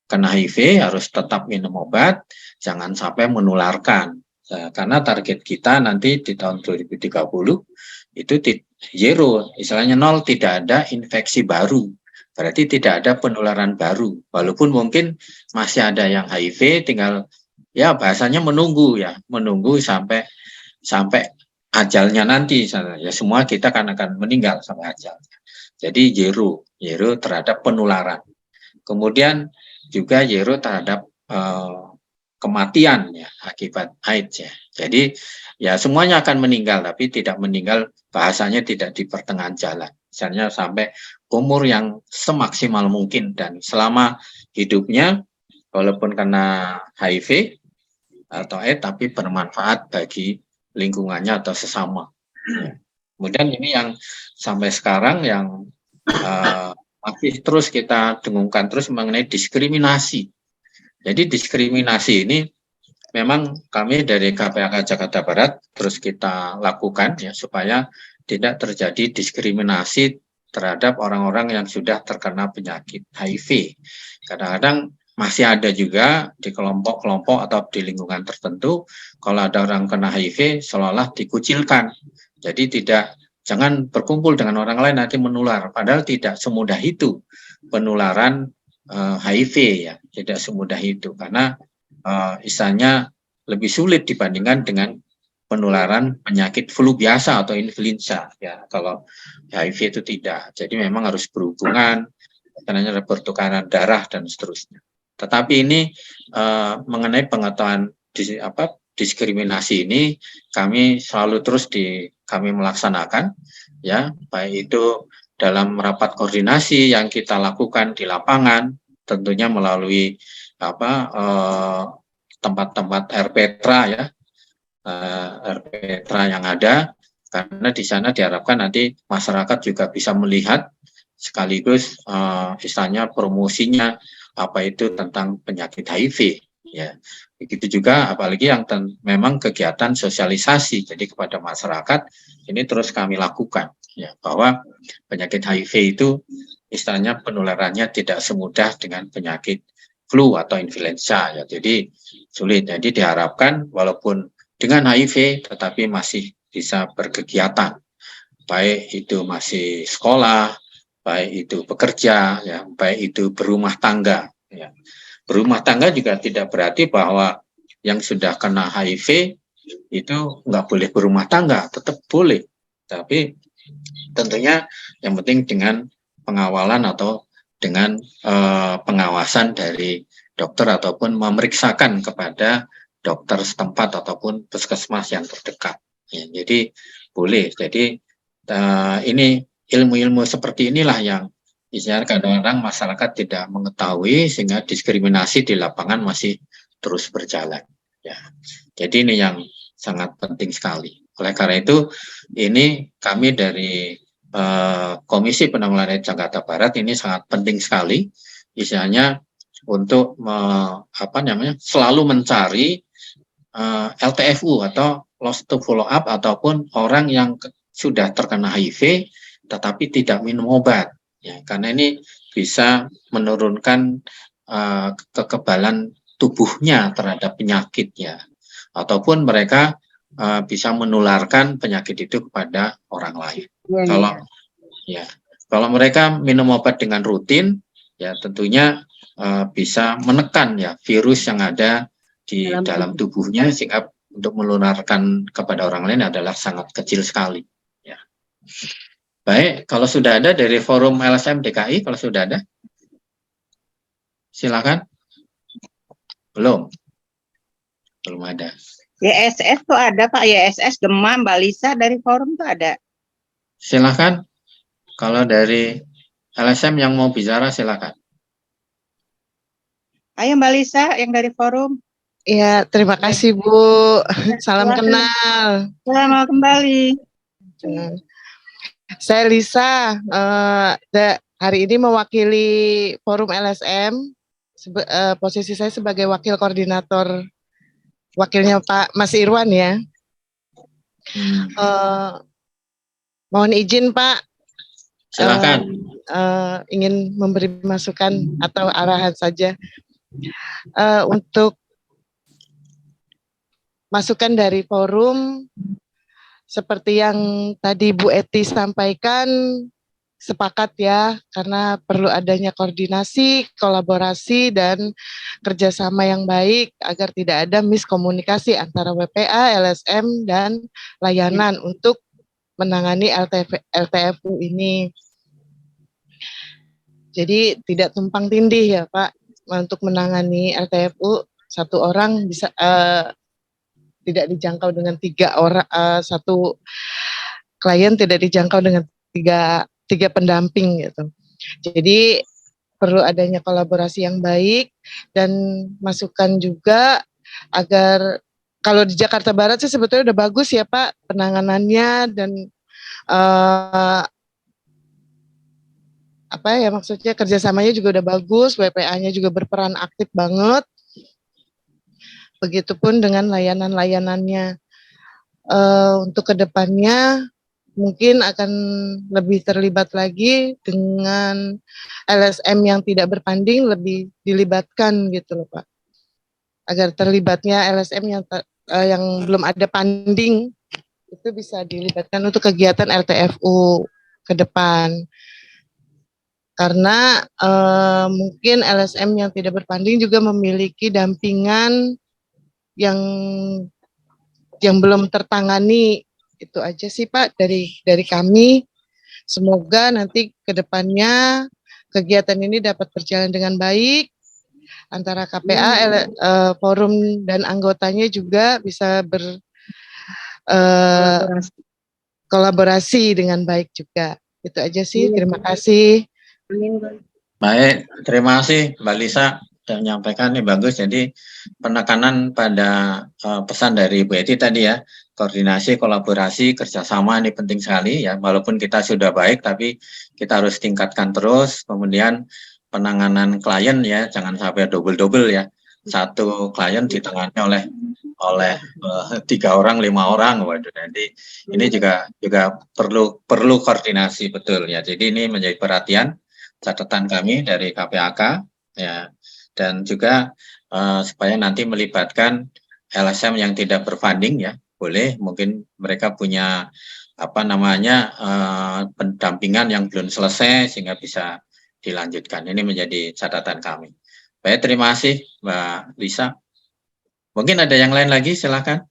B: kena HIV harus tetap minum obat, jangan sampai menularkan. Karena target kita nanti di tahun 2030 itu zero, istilahnya nol, tidak ada infeksi baru. Berarti tidak ada penularan baru. Walaupun mungkin masih ada yang HIV, tinggal ya bahasanya menunggu ya, menunggu sampai ajalnya nanti. Ya semua kita akan meninggal sampai ajalnya. Jadi zero terhadap penularan. Kemudian juga zero terhadap kematian ya akibat AIDS ya. Jadi ya semuanya akan meninggal, tapi tidak meninggal bahasanya tidak di pertengahan jalan. Misalnya sampai umur yang semaksimal mungkin dan selama hidupnya walaupun kena HIV atau AIDS tapi bermanfaat bagi lingkungannya atau sesama. Ya. Kemudian ini yang sampai sekarang yang masih terus kita dengungkan terus mengenai diskriminasi. Jadi diskriminasi ini memang kami dari KPAK Jakarta Barat terus kita lakukan ya supaya tidak terjadi diskriminasi terhadap orang-orang yang sudah terkena penyakit HIV. Kadang-kadang masih ada juga di kelompok-kelompok atau di lingkungan tertentu kalau ada orang kena HIV seolah-olah dikucilkan. Jadi jangan berkumpul dengan orang lain nanti menular. Padahal tidak semudah itu penularan HIV ya, tidak semudah itu karena istilahnya lebih sulit dibandingkan dengan penularan penyakit flu biasa atau influenza ya. Kalau HIV itu tidak. Jadi memang harus berhubungan, karena ada pertukaran darah dan seterusnya. Tetapi ini mengenai pengetahuan diskriminasi ini kami selalu terus kami melaksanakan ya, baik itu dalam rapat koordinasi yang kita lakukan di lapangan, tentunya melalui tempat-tempat RPTRA ya, RPTRA yang ada, karena di sana diharapkan nanti masyarakat juga bisa melihat sekaligus istilahnya promosinya apa itu tentang penyakit HIV ya. Begitu juga apalagi yang memang kegiatan sosialisasi, jadi kepada masyarakat ini terus kami lakukan ya, bahwa penyakit HIV itu istilahnya penularannya tidak semudah dengan penyakit flu atau influenza ya, jadi sulit. Jadi diharapkan walaupun dengan HIV tetapi masih bisa berkegiatan, baik itu masih sekolah, baik itu bekerja, ya, baik itu berumah tangga. Ya. Berumah tangga juga tidak berarti bahwa yang sudah kena HIV itu nggak boleh berumah tangga, tetap boleh. Tapi tentunya yang penting dengan pengawalan atau dengan pengawasan dari dokter ataupun memeriksakan kepada dokter setempat ataupun puskesmas yang terdekat. Ya, jadi boleh. Jadi ini ilmu-ilmu seperti inilah yang istilahnya kadang-kadang masyarakat tidak mengetahui sehingga diskriminasi di lapangan masih terus berjalan. Ya, jadi ini yang sangat penting sekali. Oleh karena itu, ini kami dari Komisi Penanggulangan AIDS Jakarta Barat ini sangat penting sekali, istilahnya untuk selalu mencari LTFU atau lost to follow up ataupun orang yang sudah terkena HIV tetapi tidak minum obat ya, karena ini bisa menurunkan kekebalan tubuhnya terhadap penyakit ya, ataupun mereka bisa menularkan penyakit itu kepada orang lain. Kalau mereka minum obat dengan rutin ya tentunya bisa menekan ya virus yang ada di dalam tubuhnya sehingga untuk menularkan kepada orang lain adalah sangat kecil sekali. Ya. Baik, kalau sudah ada dari forum LSM DKI, kalau sudah ada, silakan. Belum ada.
A: YSS tuh ada Pak, YSS Demam, Mbak Lisa dari forum tuh ada.
B: Silakan. Kalau dari LSM yang mau bicara, silakan.
A: Ayo Mbak Lisa yang dari forum.
D: Ya, terima kasih Bu. Salam
A: Silakan.
D: kenal.
A: Selamat kembali.
D: Saya Lisa, hari ini mewakili forum LSM. Posisi saya sebagai wakil koordinator, wakilnya Pak Mas Irwan ya. Mohon izin Pak,
B: Silakan.
D: ingin memberi masukan atau arahan saja. Untuk masukan dari forum, seperti yang tadi Bu Eti sampaikan, sepakat ya, karena perlu adanya koordinasi, kolaborasi, dan kerjasama yang baik agar tidak ada miskomunikasi antara WPA, LSM, dan layanan untuk menangani LTFU ini. Jadi tidak tumpang tindih ya Pak, untuk menangani LTFU, satu orang bisa tidak dijangkau dengan 3 orang, satu klien tidak dijangkau dengan tiga pendamping gitu. Jadi perlu adanya kolaborasi yang baik dan masukan juga agar kalau di Jakarta Barat sih sebetulnya udah bagus ya Pak penanganannya dan maksudnya kerjasamanya juga udah bagus, WPA-nya juga berperan aktif banget. Begitupun dengan layanan-layanannya. Untuk kedepannya mungkin akan lebih terlibat lagi dengan LSM yang tidak berpanding, lebih dilibatkan gitu loh Pak. Agar terlibatnya LSM yang belum ada panding itu bisa dilibatkan untuk kegiatan LTFU ke depan. Karena mungkin LSM yang tidak berpanding juga memiliki dampingan yang belum tertangani. Itu aja sih Pak dari kami. Semoga nanti ke depannya kegiatan ini dapat berjalan dengan baik antara KPA, forum dan anggotanya juga bisa kolaborasi dengan baik juga. Itu aja sih. Terima kasih.
B: Baik, terima kasih Mbak Lisa sudah menyampaikan, ini bagus. Jadi penekanan pada pesan dari Bu Eti tadi ya, koordinasi, kolaborasi, kerjasama ini penting sekali ya. Walaupun kita sudah baik, tapi kita harus tingkatkan terus. Kemudian penanganan klien ya, jangan sampai double-double ya. Satu klien ditangani oleh 3 orang, 5 orang. Waduh, nanti ini juga perlu koordinasi betul ya. Jadi ini menjadi perhatian catatan kami dari KPAK ya, dan juga supaya nanti melibatkan LSM yang tidak berfunding ya, boleh mungkin mereka punya pendampingan yang belum selesai sehingga bisa dilanjutkan. Ini menjadi catatan kami. Baik, terima kasih Mbak Lisa. Mungkin ada yang lain lagi, silakan.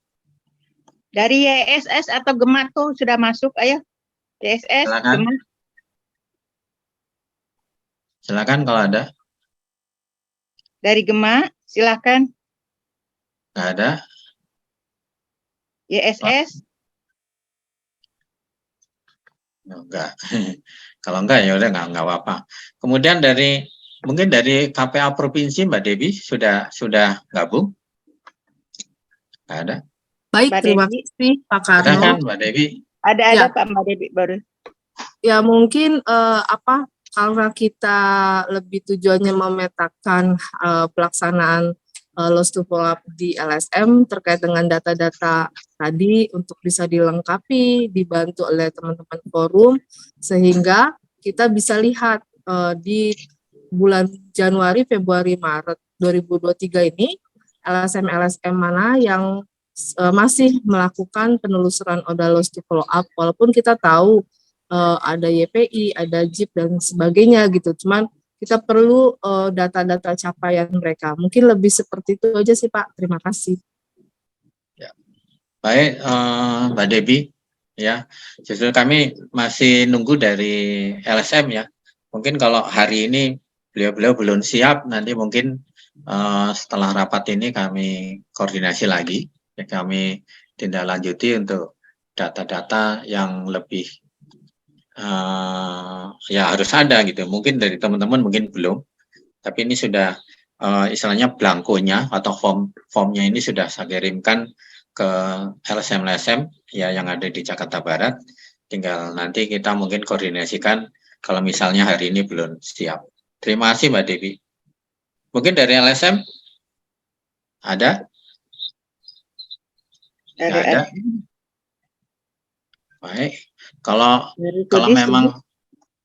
A: Dari YSS atau GEMA tuh sudah masuk, ayo. YSS,
B: Silakan.
A: GEMA.
B: Silakan kalau ada.
A: Dari GEMA, silakan.
B: Nggak ada.
A: YSS.
B: Enggak. Kalau enggak ya udah enggak apa-apa. Kemudian mungkin dari KPA Provinsi Mbak Dewi sudah gabung? Enggak ada.
F: Baik,
A: Mbak
F: terima
A: Dewi.
F: kasih Pak Karno.
B: Silakan Mbak Dewi.
A: Ada
F: Ya.
A: Pak Mbak Dewi baru.
F: Ya mungkin karena kita lebih tujuannya memetakan pelaksanaan loss to follow up di LSM terkait dengan data-data tadi untuk bisa dilengkapi, dibantu oleh teman-teman forum, sehingga kita bisa lihat di bulan Januari, Februari, Maret 2023 ini LSM mana yang masih melakukan penelusuran ODA loss to follow up, walaupun kita tahu ada YPI, ada JIP dan sebagainya gitu. Cuman kita perlu data-data capaian mereka. Mungkin lebih seperti itu aja sih Pak. Terima kasih.
B: Ya. Baik, Mbak Dewi. Ya, justru kami masih nunggu dari LSM ya. Mungkin kalau hari ini beliau belum siap, nanti mungkin setelah rapat ini kami koordinasi lagi. Ya, kami tindak lanjuti untuk data-data yang lebih ya harus ada gitu. Mungkin dari teman-teman mungkin belum, tapi ini sudah istilahnya blankonya atau formnya ini sudah saya kirimkan ke LSM ya yang ada di Jakarta Barat. Tinggal nanti kita mungkin koordinasikan kalau misalnya hari ini belum siap. Terima kasih Mbak Devi. Mungkin dari LSM ada? Nggak ada. Baik. Kalau memang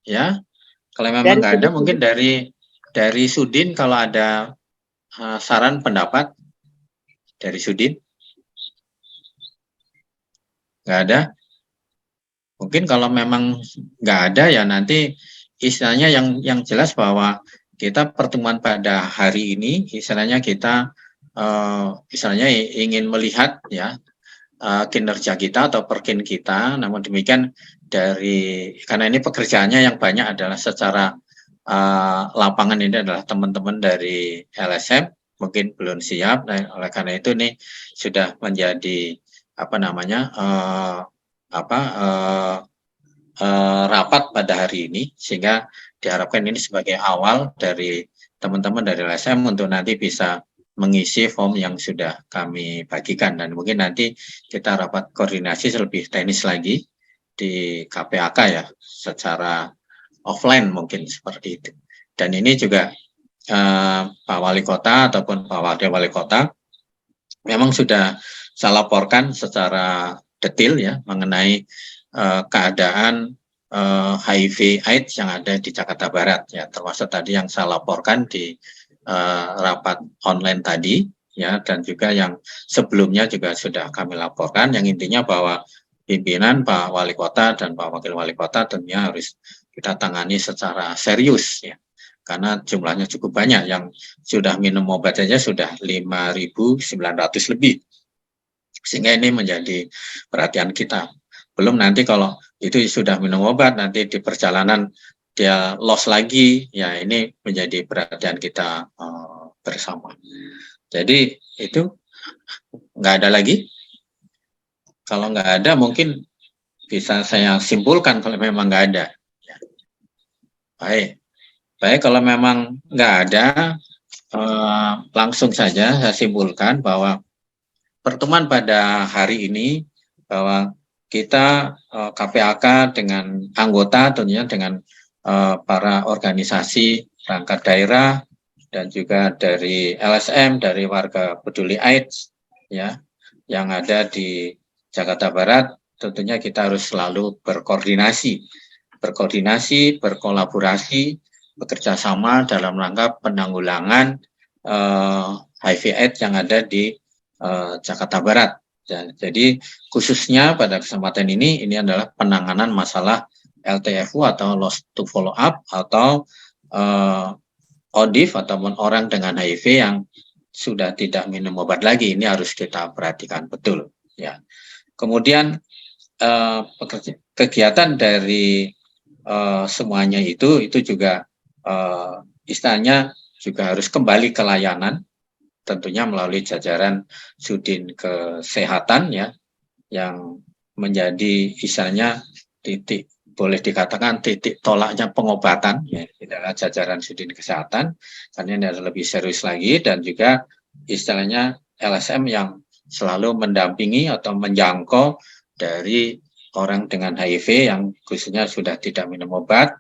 B: ya, kalau memang nggak ada, mungkin dari Sudin kalau ada saran pendapat dari Sudin. Nggak ada. Mungkin kalau memang nggak ada ya nanti istilahnya yang jelas bahwa kita pertemuan pada hari ini istilahnya kita istilahnya ingin melihat ya kinerja kita atau perkin kita. Namun demikian karena ini pekerjaannya yang banyak adalah secara lapangan, ini adalah teman-teman dari LSM mungkin belum siap. Nah, oleh karena itu nih sudah menjadi rapat pada hari ini, sehingga diharapkan ini sebagai awal dari teman-teman dari LSM untuk nanti bisa mengisi form yang sudah kami bagikan, dan mungkin nanti kita rapat koordinasi lebih teknis lagi di KPAK ya, secara offline mungkin seperti itu. Dan ini juga Pak Wali Kota ataupun Pak Wakil Wali Kota memang sudah saya laporkan secara detail ya mengenai keadaan HIV/AIDS yang ada di Jakarta Barat ya, termasuk tadi yang saya laporkan di rapat online tadi ya, dan juga yang sebelumnya juga sudah kami laporkan, yang intinya bahwa pimpinan Pak Wali Kota dan Pak Wakil Wali Kota tentunya harus kita tangani secara serius ya, karena jumlahnya cukup banyak, yang sudah minum obat saja sudah 5.900 lebih, sehingga ini menjadi perhatian kita. Belum nanti kalau itu sudah minum obat, nanti di perjalanan dia loss lagi, ya ini menjadi perhatian kita bersama. Jadi itu nggak ada lagi. Kalau nggak ada mungkin bisa saya simpulkan kalau memang nggak ada. Baik, kalau memang nggak ada, langsung saja saya simpulkan bahwa pertemuan pada hari ini, bahwa kita KPAK dengan anggota tentunya dengan para organisasi perangkat daerah dan juga dari LSM, dari warga peduli AIDS ya yang ada di Jakarta Barat, tentunya kita harus selalu berkoordinasi, berkolaborasi, bekerja sama dalam rangka penanggulangan HIV/AIDS yang ada di Jakarta Barat. Jadi khususnya pada kesempatan ini adalah penanganan masalah LTFU atau loss to follow up atau ODIF ataupun orang dengan HIV yang sudah tidak minum obat lagi. Ini harus kita perhatikan betul ya. Kemudian kegiatan dari semuanya itu juga istilahnya juga harus kembali ke layanan, tentunya melalui jajaran Sudin Kesehatan ya, yang menjadi istilahnya boleh dikatakan titik tolaknya pengobatan ya, adalah jajaran Sudin Kesehatan, karena ini adalah lebih serius lagi, dan juga istilahnya LSM yang selalu mendampingi atau menjangkau dari orang dengan HIV yang khususnya sudah tidak minum obat,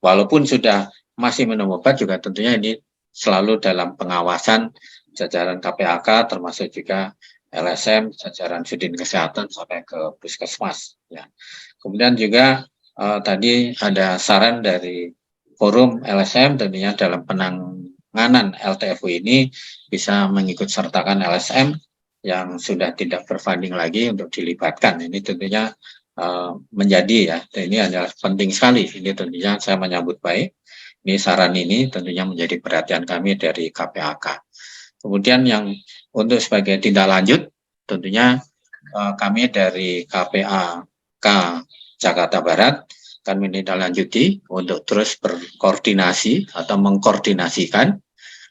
B: walaupun sudah masih minum obat juga tentunya ini selalu dalam pengawasan jajaran KPAK, termasuk juga LSM, jajaran Sudin Kesehatan sampai ke Puskesmas. Ya. Kemudian juga tadi ada saran dari forum LSM, tentunya dalam penanganan LTFU ini bisa mengikut sertakan LSM yang sudah tidak berbanding lagi untuk dilibatkan. Ini tentunya menjadi ya, ini adalah penting sekali. Ini tentunya saya menyambut baik. Ini saran ini tentunya menjadi perhatian kami dari KPAK. Kemudian yang untuk sebagai tindak lanjut, tentunya kami dari KPAK Jakarta Barat akan menindaklanjuti untuk terus berkoordinasi atau mengkoordinasikan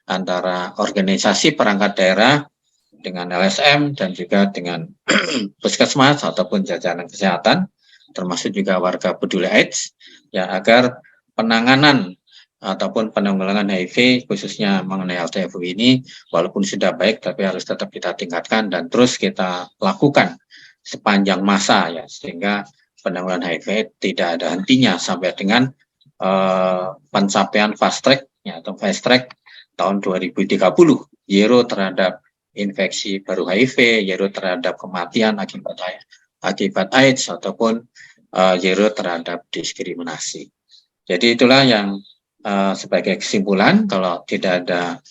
B: antara organisasi perangkat daerah dengan LSM dan juga dengan Puskesmas ataupun jajaran kesehatan, termasuk juga warga peduli AIDS, ya agar penanganan ataupun penanggulangan HIV khususnya mengenai LTFU ini walaupun sudah baik tapi harus tetap kita tingkatkan dan terus kita lakukan sepanjang masa ya, sehingga penanggulangan HIV tidak ada hentinya sampai dengan pencapaian fast track ya, atau fast track tahun 2030, zero terhadap infeksi baru HIV, zero terhadap kematian akibat AIDS ataupun zero terhadap diskriminasi. Jadi itulah yang sebagai kesimpulan, kalau tidak ada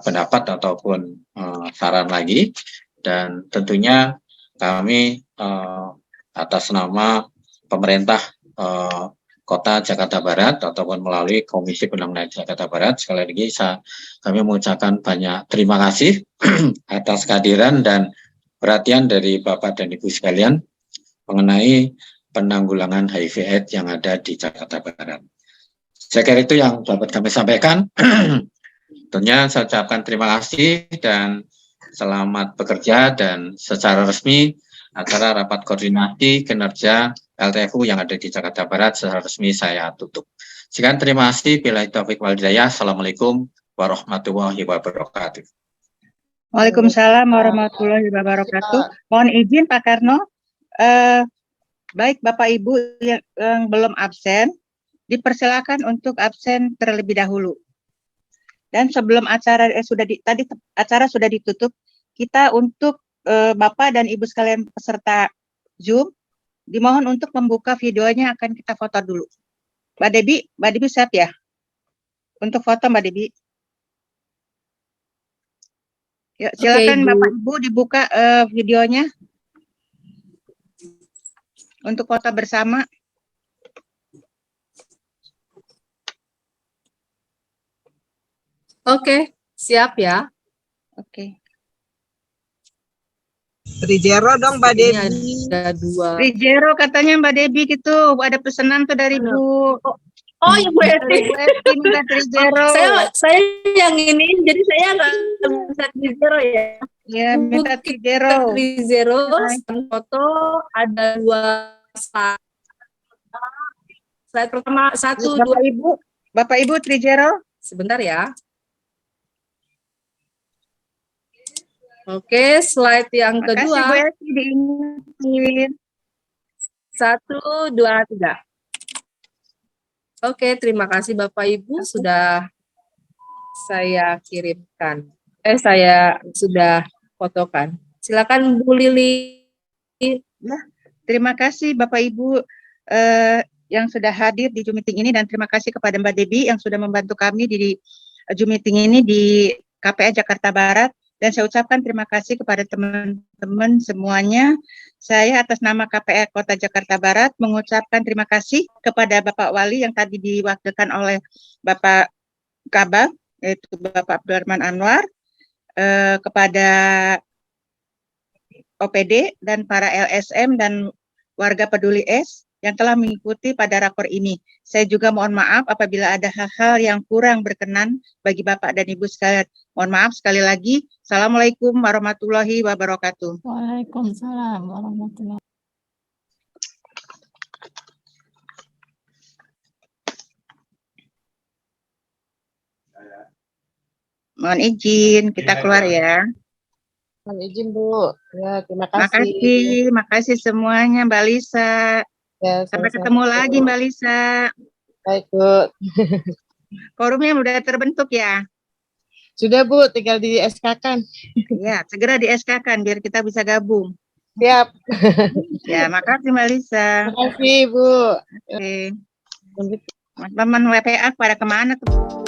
B: pendapat ataupun saran lagi, dan tentunya kami atas nama pemerintah Kota Jakarta Barat ataupun melalui Komisi Penanggulangan Jakarta Barat, sekali lagi kami mengucapkan banyak terima kasih atas kehadiran dan perhatian dari Bapak dan Ibu sekalian mengenai penanggulangan HIV/AIDS yang ada di Jakarta Barat. Saya kira itu yang dapat kami sampaikan. Tentunya saya ucapkan terima kasih dan selamat bekerja, dan secara resmi acara rapat koordinasi kinerja LTFU yang ada di Jakarta Barat secara resmi saya tutup. Sekian, terima kasih. Billahi taufiq wal hidayah. Assalamualaikum warahmatullahi wabarakatuh.
A: Waalaikumsalam warahmatullahi wabarakatuh. Mohon izin Pak Karno, baik Bapak Ibu yang belum absen, dipersilakan untuk absen terlebih dahulu. Dan sebelum acara tadi acara sudah ditutup, kita untuk Bapak dan Ibu sekalian peserta Zoom dimohon untuk membuka videonya, akan kita foto dulu. Mbak Debi siap ya? Untuk foto Mbak Debi. Yuk, silakan Bapak Ibu dibuka videonya untuk foto bersama.
F: Oke, siap ya.
A: Oke.
G: Trijero dong Mbak
F: Ini
G: Debi.
F: ada dua.
A: Trijero katanya Mbak Debi gitu, ada pesanan tuh dari Bu.
F: Oh ya Bu Eti.
A: Bu Eti minta Trijero.
F: Saya yang ini, jadi saya nggak bisa Trijero ya.
A: Ya, minta Trijero.
F: Trijero, foto ada dua slide. Slide pertama, satu, dua.
A: Bapak Ibu Trijero.
F: Sebentar ya. Oke, slide yang kedua.
A: Makasih Bu Eti diingetin.
F: 1, 2, 3. Oke, terima kasih Bapak Ibu sudah saya kirimkan. Saya sudah fotokan. Silakan Bu Lili.
A: Nah, terima kasih Bapak Ibu yang sudah hadir di Zoom meeting ini, dan terima kasih kepada Mbak Debi yang sudah membantu kami di Zoom meeting ini di KPA Jakarta Barat. Dan saya ucapkan terima kasih kepada teman-teman semuanya. Saya atas nama KPA Kota Jakarta Barat mengucapkan terima kasih kepada Bapak Wali yang tadi diwakilkan oleh Bapak Kabag, yaitu Bapak Abdurrahman Anwar, kepada OPD dan para LSM dan warga peduli AIDS yang telah mengikuti pada rakor ini. Saya juga mohon maaf apabila ada hal-hal yang kurang berkenan bagi Bapak dan Ibu sekalian. Mohon maaf sekali lagi. Assalamualaikum warahmatullahi wabarakatuh.
H: Waalaikumsalam warahmatullahi.
A: Mohon izin, kita keluar ya.
H: Mohon izin Bu. Ya, terima kasih.
A: Makasih semuanya Mbak Lisa.
H: Ya,
A: Sampai
H: sama-sama.
A: ketemu lagi Mbak Lisa.
H: Baik Bu.
A: Forumnya udah terbentuk ya?
H: Sudah Bu, tinggal di SK-kan.
A: Ya, segera di SK-kan biar kita bisa gabung.
H: Siap.
A: Ya, makasih Mbak Lisa.
H: Terima kasih Bu.
A: Oke. Teman-teman WPA pada kemana tuh?